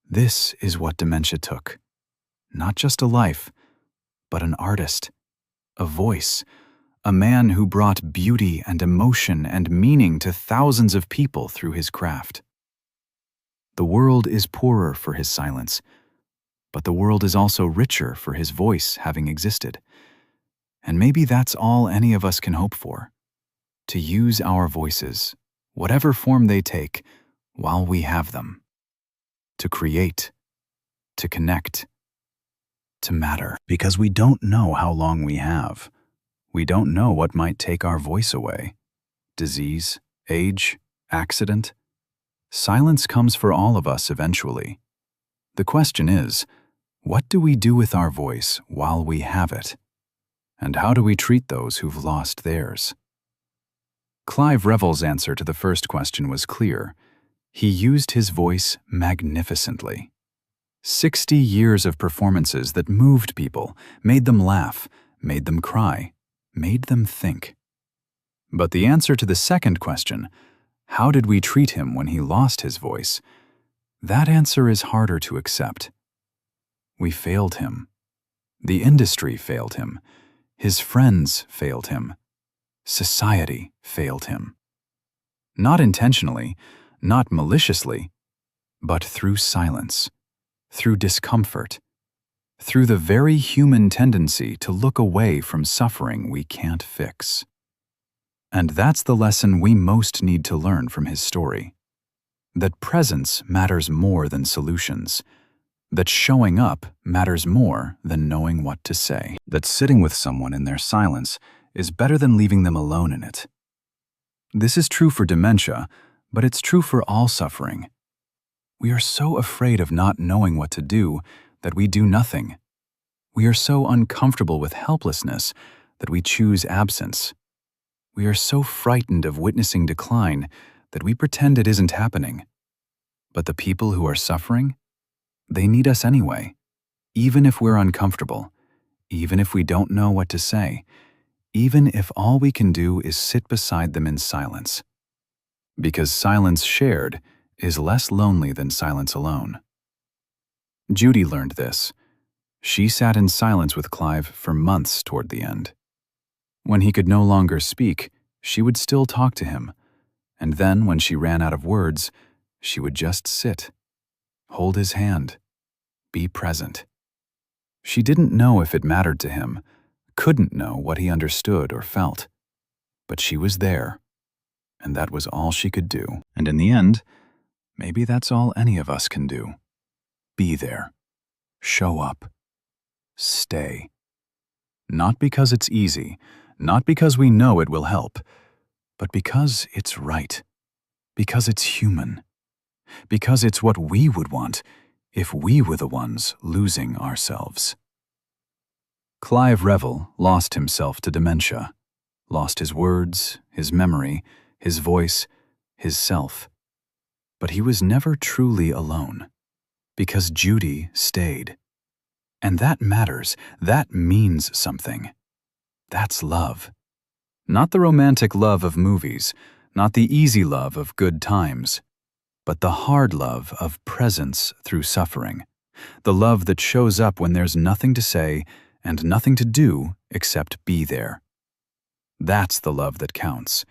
this is what dementia took. Not just a life, but an artist, a voice, a man who brought beauty and emotion and meaning to thousands of people through his craft. The world is poorer for his silence, but the world is also richer for his voice having existed. And maybe that's all any of us can hope for, to use our voices, whatever form they take, while we have them, to create, to connect, to matter. Because we don't know how long we have. We don't know what might take our voice away. Disease, age, accident. Silence comes for all of us eventually. The question is, what do we do with our voice while we have it? And how do we treat those who've lost theirs? Clive Revel's answer to the first question was clear. He used his voice magnificently. 60 years of performances that moved people, made them laugh, made them cry, made them think. But the answer to the second question, how did we treat him when he lost his voice? That answer is harder to accept. We failed him. The industry failed him. His friends failed him. Society failed him. Not intentionally, not maliciously, but through silence, through discomfort, through the very human tendency to look away from suffering we can't fix. And that's the lesson we most need to learn from his story. That presence matters more than solutions. That showing up matters more than knowing what to say. That sitting with someone in their silence is better than leaving them alone in it. This is true for dementia, but it's true for all suffering. We are so afraid of not knowing what to do that we do nothing. We are so uncomfortable with helplessness that we choose absence. We are so frightened of witnessing decline that we pretend it isn't happening. But the people who are suffering, they need us anyway, even if we're uncomfortable, even if we don't know what to say, even if all we can do is sit beside them in silence. Because silence shared is less lonely than silence alone. Judy learned this. She sat in silence with Clive for months toward the end. When he could no longer speak, she would still talk to him, and then when she ran out of words, she would just sit, hold his hand, be present. She didn't know if it mattered to him, couldn't know what he understood or felt, but she was there, and that was all she could do. And in the end, maybe that's all any of us can do. Be there. Show up. Stay. Not because it's easy, not because we know it will help, but because it's right, because it's human, because it's what we would want if we were the ones losing ourselves. Clive Revel lost himself to dementia, lost his words, his memory, his voice, his self. But he was never truly alone, because Judy stayed. And that matters, that means something. That's love. Not the romantic love of movies, not the easy love of good times, but the hard love of presence through suffering, the love that shows up when there's nothing to say and nothing to do except be there. That's the love that counts.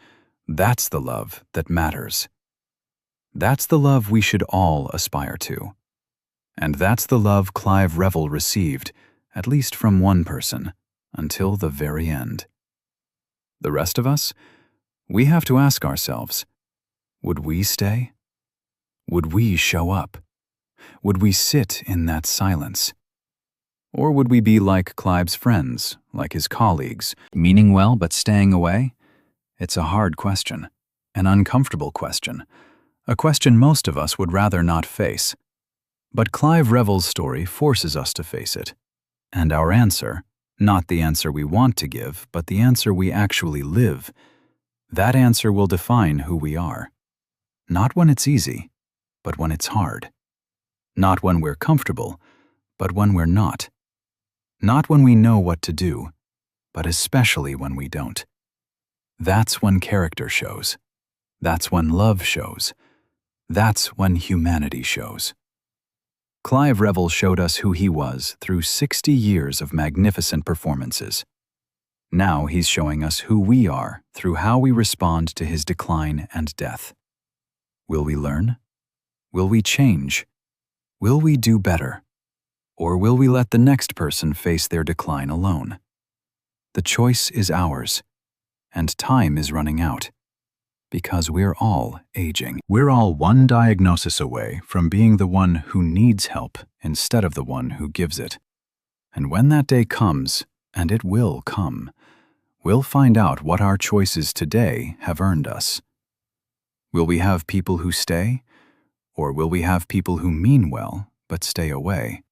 That's the love that matters. That's the love we should all aspire to. And that's the love Clive Revel received, at least from one person, until the very end. The rest of us, we have to ask ourselves, would we stay? Would we show up? Would we sit in that silence? Or would we be like Clive's friends, like his colleagues, meaning well but staying away? It's a hard question, an uncomfortable question, a question most of us would rather not face. But Clive Revel's story forces us to face it. And our answer, not the answer we want to give, but the answer we actually live, that answer will define who we are. Not when it's easy, but when it's hard. Not when we're comfortable, but when we're not. Not when we know what to do, but especially when we don't. That's when character shows. That's when love shows. That's when humanity shows. Clive Revel showed us who he was through 60 years of magnificent performances. Now he's showing us who we are through how we respond to his decline and death. Will we learn? Will we change? Will we do better? Or will we let the next person face their decline alone? The choice is ours, and time is running out. Because we're all aging. We're all one diagnosis away from being the one who needs help instead of the one who gives it. And when that day comes, and it will come, we'll find out what our choices today have earned us. Will we have people who stay? Or will we have people who mean well but stay away?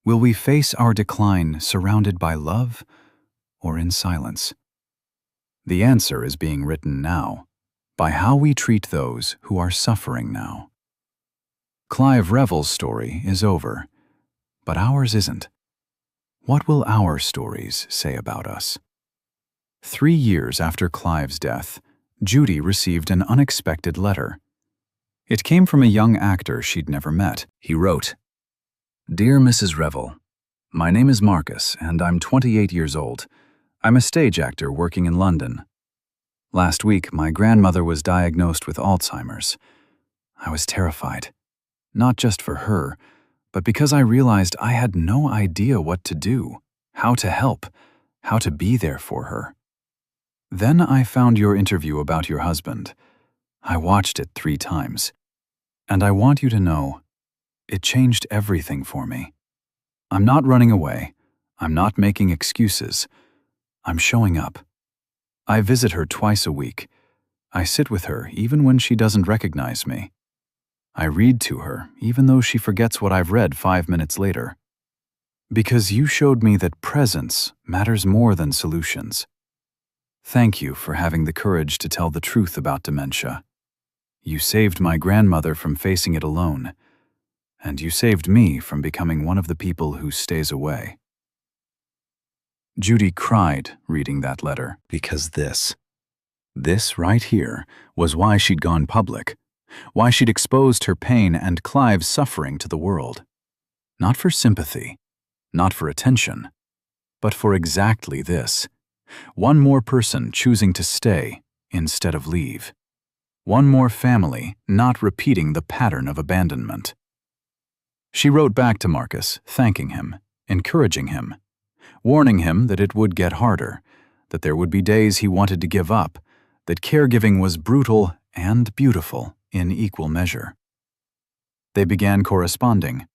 Will we face our decline surrounded by love or in silence? The answer is being written now, by how we treat those who are suffering now. Clive Revel's story is over, but ours isn't. What will our stories say about us? 3 years after Clive's death, Judy received an unexpected letter. It came from a young actor she'd never met. He wrote, "Dear Mrs. Revel, my name is Marcus, and I'm 28 years old. I'm a stage actor working in London. Last week, my grandmother was diagnosed with Alzheimer's. I was terrified, not just for her, but because I realized I had no idea what to do, how to help, how to be there for her. Then I found your interview about your husband. I watched it 3 times. And I want you to know, it changed everything for me. I'm not running away. I'm not making excuses. I'm showing up. I visit her twice a week. I sit with her even when she doesn't recognize me. I read to her even though she forgets what I've read 5 minutes later. Because you showed me that presence matters more than solutions. Thank you for having the courage to tell the truth about dementia. You saved my grandmother from facing it alone, and you saved me from becoming one of the people who stays away." Judy cried reading that letter, because this right here was why she'd gone public, why she'd exposed her pain and Clive's suffering to the world. Not for sympathy, not for attention, but for exactly this. One more person choosing to stay instead of leave. One more family not repeating the pattern of abandonment. She wrote back to Marcus, thanking him, encouraging him, warning him that it would get harder, that there would be days he wanted to give up, that caregiving was brutal and beautiful in equal measure. They began corresponding.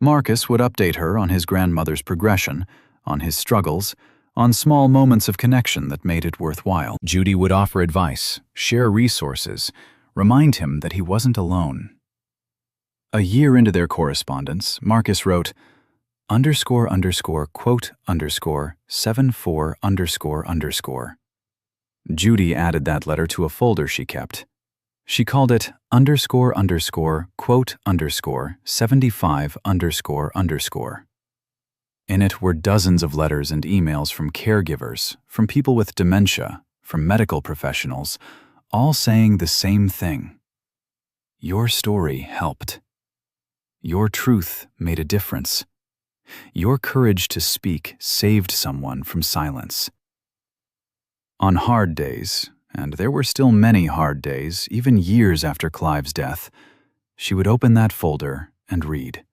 Marcus would update her on his grandmother's progression, on his struggles, on small moments of connection that made it worthwhile. Judy would offer advice, share resources, remind him that he wasn't alone. A year into their correspondence, Marcus wrote, __quote _74 ___. Judy added that letter to a folder she kept. She called it __quote _75 ___. In it were dozens of letters and emails from caregivers, from people with dementia, from medical professionals, all saying the same thing. Your story helped. Your truth made a difference. Your courage to speak saved someone from silence. On hard days, and there were still many hard days, even years after Clive's death, she would open that folder and read.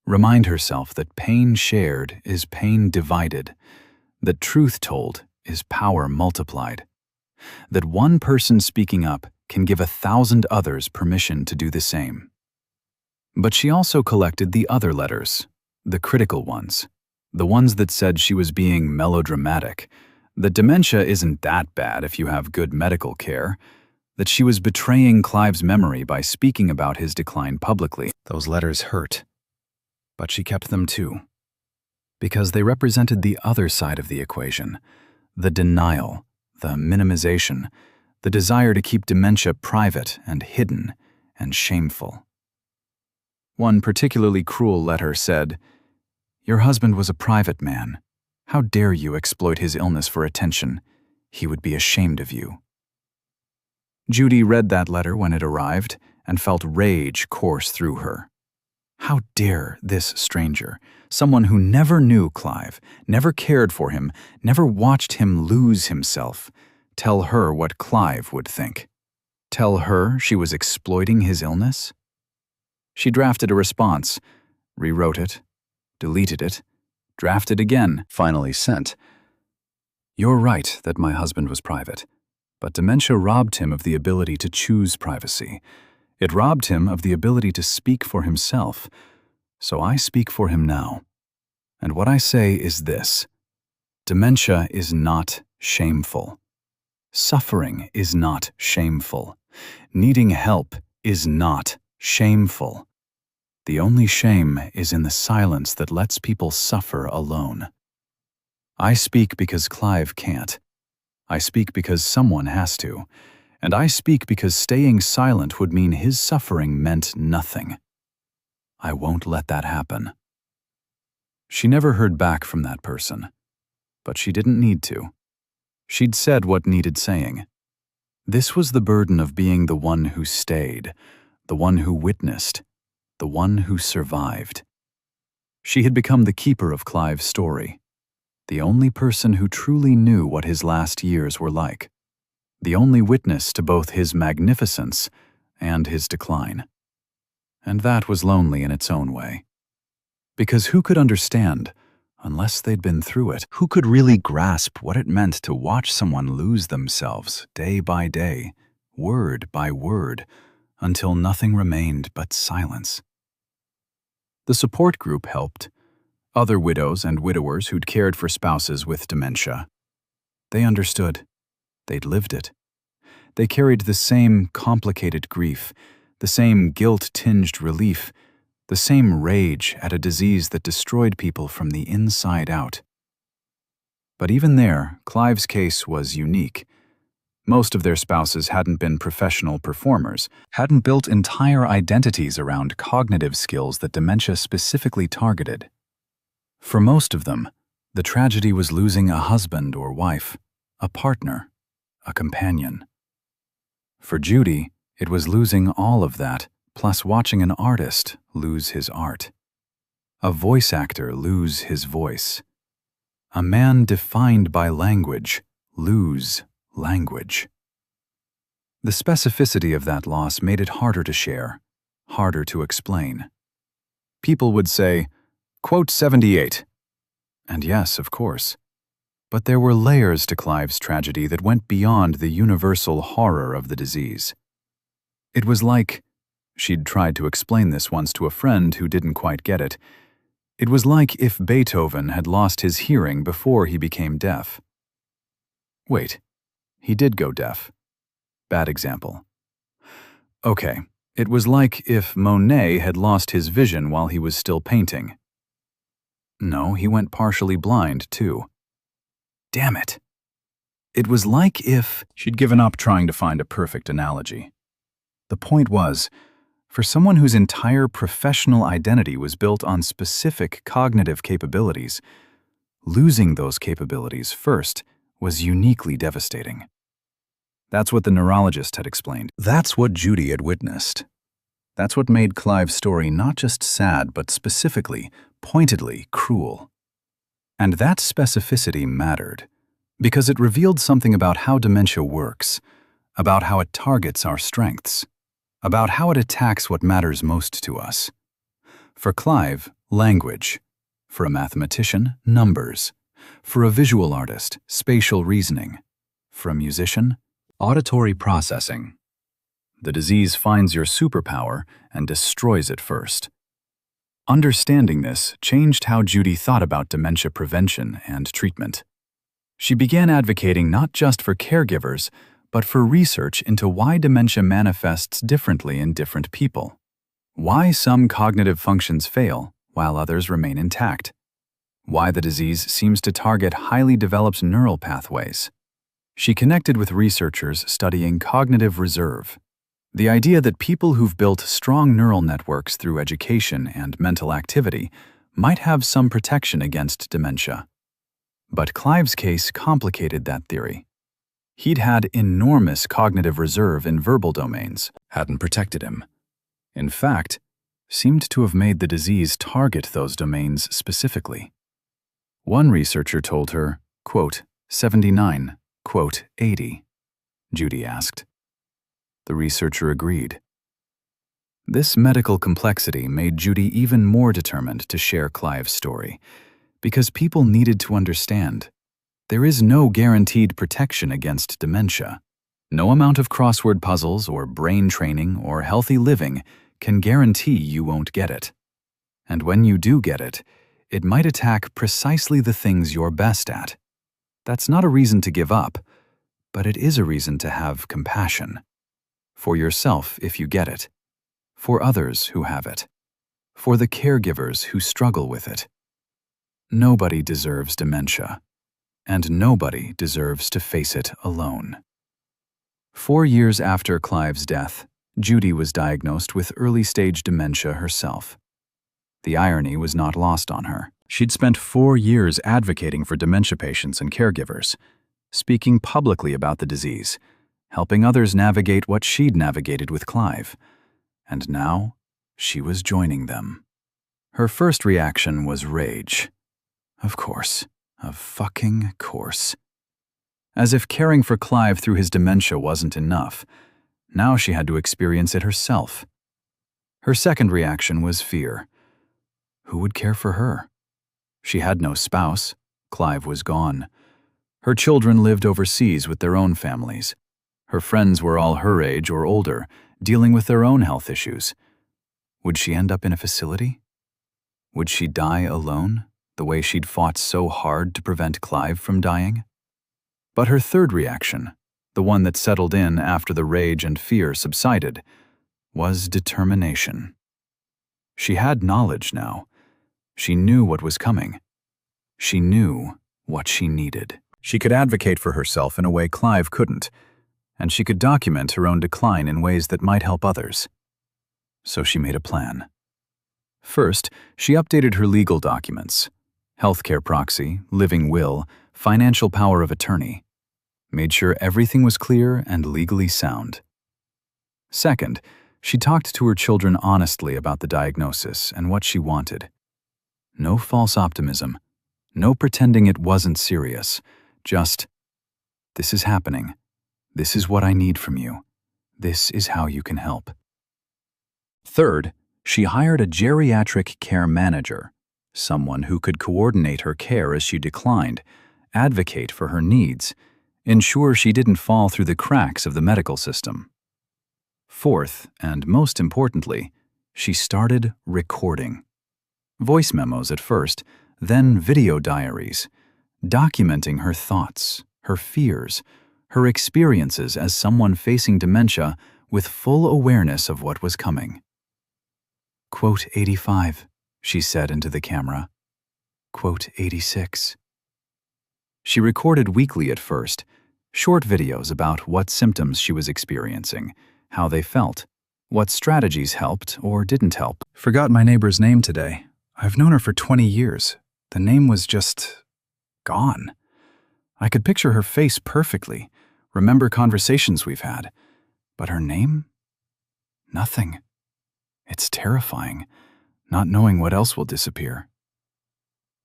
Remind herself that pain shared is pain divided, that truth told is power multiplied, that one person speaking up can give 1,000 others permission to do the same. But she also collected the other letters, the critical ones, the ones that said she was being melodramatic, that dementia isn't that bad if you have good medical care, that she was betraying Clive's memory by speaking about his decline publicly. Those letters hurt. But she kept them too, because they represented the other side of the equation, the denial, the minimization, the desire to keep dementia private and hidden and shameful. One particularly cruel letter said, "Your husband was a private man. How dare you exploit his illness for attention? He would be ashamed of you." Judy read that letter when it arrived and felt rage course through her. How dare this stranger, someone who never knew Clive, never cared for him, never watched him lose himself, tell her what Clive would think? Tell her she was exploiting his illness? She drafted a response, rewrote it, deleted it, drafted again, finally sent. "You're right that my husband was private, but dementia robbed him of the ability to choose privacy. It robbed him of the ability to speak for himself, so I speak for him now. And what I say is this: dementia is not shameful. Suffering is not shameful. Needing help is not shameful. The only shame is in the silence that lets people suffer alone. I speak because Clive can't. I speak because someone has to, and I speak because staying silent would mean his suffering meant nothing. I won't let that happen." She never heard back from that person, but she didn't need to. She'd said what needed saying. This was the burden of being the one who stayed, the one who witnessed, the one who survived. She had become the keeper of Clive's story, the only person who truly knew what his last years were like, the only witness to both his magnificence and his decline. And that was lonely in its own way. Because who could understand, unless they'd been through it, who could really grasp what it meant to watch someone lose themselves day by day, word by word, until nothing remained but silence? The support group helped. Other widows and widowers who'd cared for spouses with dementia. They understood. They'd lived it. They carried the same complicated grief, the same guilt-tinged relief, the same rage at a disease that destroyed people from the inside out. But even there, Clive's case was unique. Most of their spouses hadn't been professional performers, hadn't built entire identities around cognitive skills that dementia specifically targeted. For most of them, the tragedy was losing a husband or wife, a partner, a companion. For Judy, it was losing all of that, plus watching an artist lose his art. A voice actor lose his voice. A man defined by language lose language. The specificity of that loss made it harder to share, harder to explain. People would say, quote 78. And yes, of course. But there were layers to Clive's tragedy that went beyond the universal horror of the disease. It was like, she'd tried to explain this once to a friend who didn't quite get it. It was like if Beethoven had lost his hearing before he became deaf. Wait, he did go deaf. Bad example. Okay, it was like if Monet had lost his vision while he was still painting. No, he went partially blind, too. Damn it. It was like if she'd given up trying to find a perfect analogy. The point was, for someone whose entire professional identity was built on specific cognitive capabilities, losing those capabilities first was uniquely devastating. That's what the neurologist had explained. That's what Judy had witnessed. That's what made Clive's story not just sad, but specifically, pointedly cruel. And that specificity mattered, because it revealed something about how dementia works, about how it targets our strengths, about how it attacks what matters most to us. For Clive, language. For a mathematician, numbers. For a visual artist, spatial reasoning. For a musician, auditory processing. The disease finds your superpower and destroys it first. Understanding this changed how Judy thought about dementia prevention and treatment. She began advocating not just for caregivers, but for research into why dementia manifests differently in different people. Why some cognitive functions fail while others remain intact. Why the disease seems to target highly developed neural pathways. She connected with researchers studying cognitive reserve, the idea that people who've built strong neural networks through education and mental activity might have some protection against dementia. But Clive's case complicated that theory. He'd had enormous cognitive reserve in verbal domains, hadn't protected him. In fact, seemed to have made the disease target those domains specifically. One researcher told her, quote, 79, quote, 80, Judy asked. The researcher agreed. This medical complexity made Judy even more determined to share Clive's story, because people needed to understand. There is no guaranteed protection against dementia. No amount of crossword puzzles or brain training or healthy living can guarantee you won't get it. And when you do get it, it might attack precisely the things you're best at. That's not a reason to give up, but it is a reason to have compassion. For yourself if you get it. For others who have it. For the caregivers who struggle with it. Nobody deserves dementia. and nobody deserves to face it alone. 4 years after Clive's death, Judy was diagnosed with early-stage dementia herself. The irony was not lost on her. She'd spent 4 years advocating for dementia patients and caregivers, speaking publicly about the disease, helping others navigate what she'd navigated with Clive. And now, she was joining them. Her first reaction was rage. Of course. Of fucking course. As if caring for Clive through his dementia wasn't enough, now she had to experience it herself. Her second reaction was fear. Who would care for her? She had no spouse. Clive was gone. Her children lived overseas with their own families. Her friends were all her age or older, dealing with their own health issues. Would she end up in a facility? Would she die alone, the way she'd fought so hard to prevent Clive from dying? But her third reaction, the one that settled in after the rage and fear subsided, was determination. She had knowledge now. She knew what was coming. She knew what she needed. She could advocate for herself in a way Clive couldn't, and she could document her own decline in ways that might help others. So she made a plan. First, she updated her legal documents: healthcare proxy, living will, financial power of attorney. Made sure everything was clear and legally sound. Second, she talked to her children honestly about the diagnosis and what she wanted. No false optimism. No pretending it wasn't serious. Just, this is happening. This is what I need from you. This is how you can help. Third, she hired a geriatric care manager, someone who could coordinate her care as she declined, advocate for her needs, ensure she didn't fall through the cracks of the medical system. Fourth, and most importantly, she started recording. Voice memos at first, then video diaries, documenting her thoughts, her fears, her experiences as someone facing dementia with full awareness of what was coming. Quote 85, she said into the camera. Quote 86. She recorded weekly at first, short videos about what symptoms she was experiencing, how they felt, what strategies helped or didn't help. Forgot my neighbor's name today. I've known her for 20 years. The name was just gone. I could picture her face perfectly, remember conversations we've had. But her name? Nothing. It's terrifying, not knowing what else will disappear.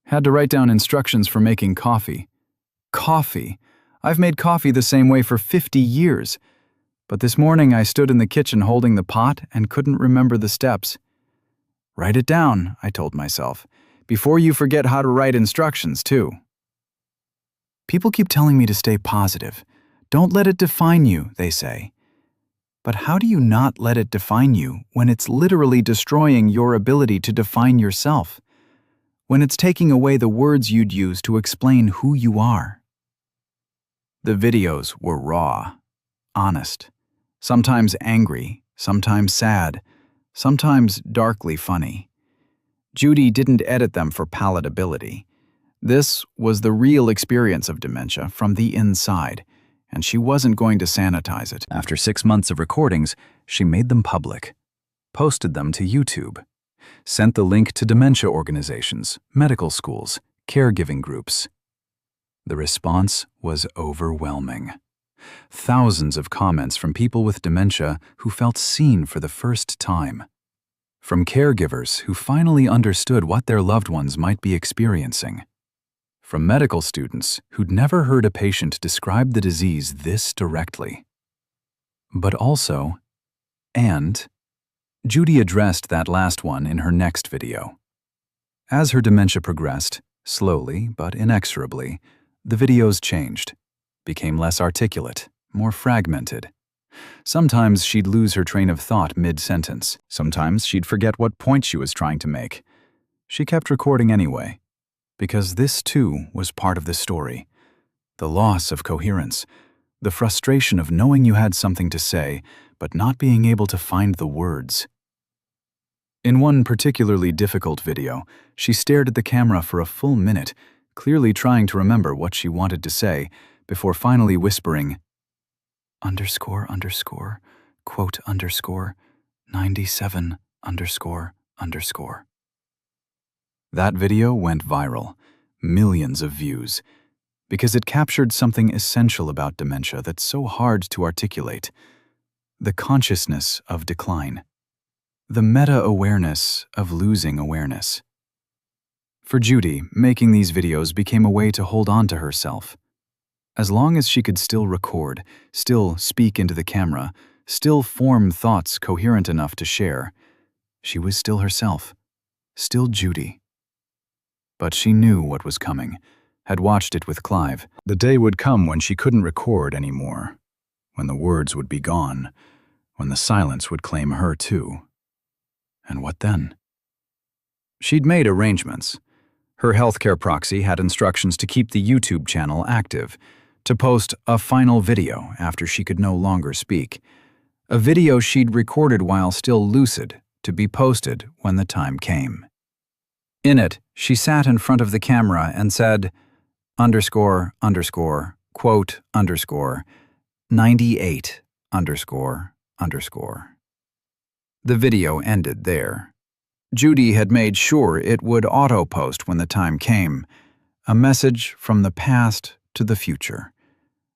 Had to write down instructions for making coffee. Coffee! I've made coffee the same way for 50 years. But this morning I stood in the kitchen holding the pot and couldn't remember the steps. Write it down, I told myself, before you forget how to write instructions, too. People keep telling me to stay positive. Don't let it define you, they say. But how do you not let it define you when it's literally destroying your ability to define yourself? When it's taking away the words you'd use to explain who you are? The videos were raw, honest, sometimes angry, sometimes sad, sometimes darkly funny. Judy didn't edit them for palatability. This was the real experience of dementia from the inside, and she wasn't going to sanitize it. After 6 months of recordings, she made them public, posted them to YouTube, sent the link to dementia organizations, medical schools, caregiving groups. The response was overwhelming. Thousands of comments from people with dementia who felt seen for the first time. From caregivers who finally understood what their loved ones might be experiencing. From medical students who'd never heard a patient describe the disease this directly. But also, Judy addressed that last one in her next video. As her dementia progressed, slowly but inexorably, the videos changed, became less articulate, more fragmented. Sometimes she'd lose her train of thought mid-sentence. Sometimes she'd forget what point she was trying to make. She kept recording anyway, because this too was part of the story. The loss of coherence, the frustration of knowing you had something to say, but not being able to find the words. In one particularly difficult video, she stared at the camera for a full minute, clearly trying to remember what she wanted to say, before finally whispering, underscore underscore, quote underscore, 97 underscore underscore. That video went viral, millions of views, because it captured something essential about dementia that's so hard to articulate: the consciousness of decline, the meta-awareness of losing awareness. For Judy, making these videos became a way to hold on to herself. As long as she could still record, still speak into the camera, still form thoughts coherent enough to share, she was still herself, still Judy. But she knew what was coming, had watched it with Clive. The day would come when she couldn't record anymore, when the words would be gone, when the silence would claim her too. And what then? She'd made arrangements. Her healthcare proxy had instructions to keep the YouTube channel active, to post a final video after she could no longer speak, a video she'd recorded while still lucid, to be posted when the time came. In it, she sat in front of the camera and said, underscore, underscore, quote, underscore, 98, underscore, underscore. The video ended there. Judy had made sure it would auto-post when the time came, a message from the past to the future,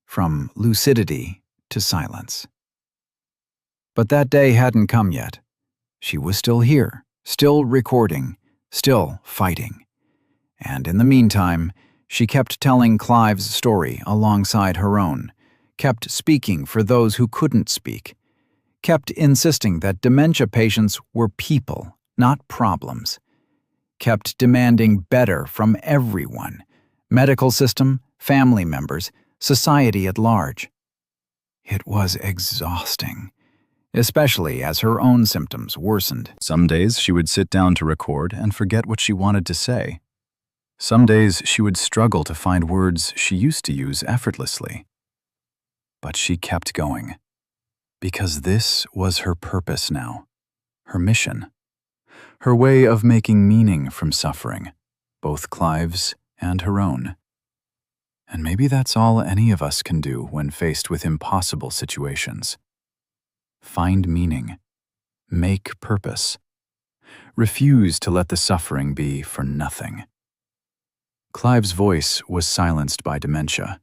from lucidity to silence. But that day hadn't come yet. She was still here, still recording, still fighting. And in the meantime, she kept telling Clive's story alongside her own, kept speaking for those who couldn't speak, kept insisting that dementia patients were people, not problems, kept demanding better from everyone: medical system, family members, society at large. It was exhausting, especially as her own symptoms worsened. Some days she would sit down to record and forget what she wanted to say. Some days she would struggle to find words she used to use effortlessly. But she kept going, because this was her purpose now, her mission, her way of making meaning from suffering, both Clive's and her own. And maybe that's all any of us can do when faced with impossible situations. Find meaning, make purpose, refuse to let the suffering be for nothing. Clive's voice was silenced by dementia,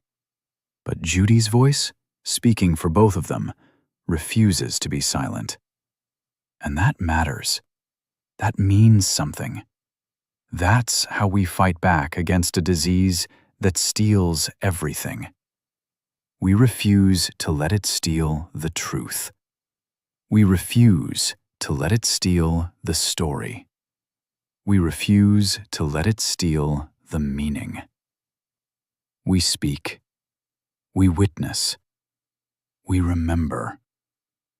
but Judy's voice, speaking for both of them, refuses to be silent. And that matters. That means something. That's how we fight back against a disease that steals everything. We refuse to let it steal the truth. We refuse to let it steal the story. We refuse to let it steal the meaning. We speak. We witness. We remember.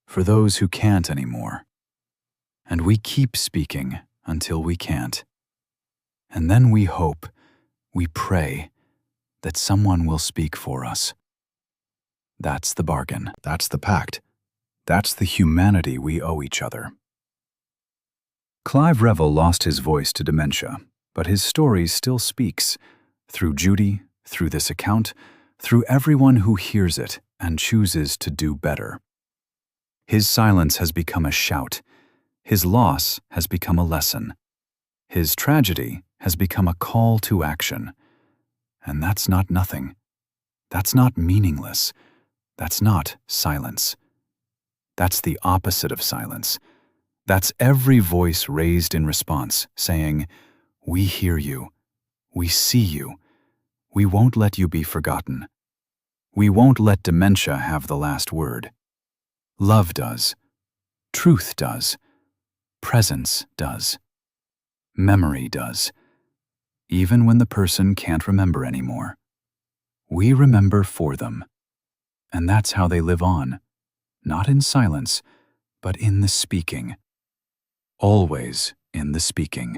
For those who can't anymore. And we keep speaking until we can't. And then we hope, we pray, that someone will speak for us. That's the bargain. That's the pact. That's the humanity we owe each other. Clive Revel lost his voice to dementia, but his story still speaks, through Judy, through this account, through everyone who hears it and chooses to do better. His silence has become a shout. His loss has become a lesson. His tragedy has become a call to action. And that's not nothing. That's not meaningless. That's not silence. That's the opposite of silence. That's every voice raised in response, saying, "We hear you. We see you. We won't let you be forgotten. We won't let dementia have the last word. Love does. Truth does. Presence does. Memory does. Even when the person can't remember anymore. We remember for them. And that's how they live on. Not in silence, but in the speaking. Always in the speaking.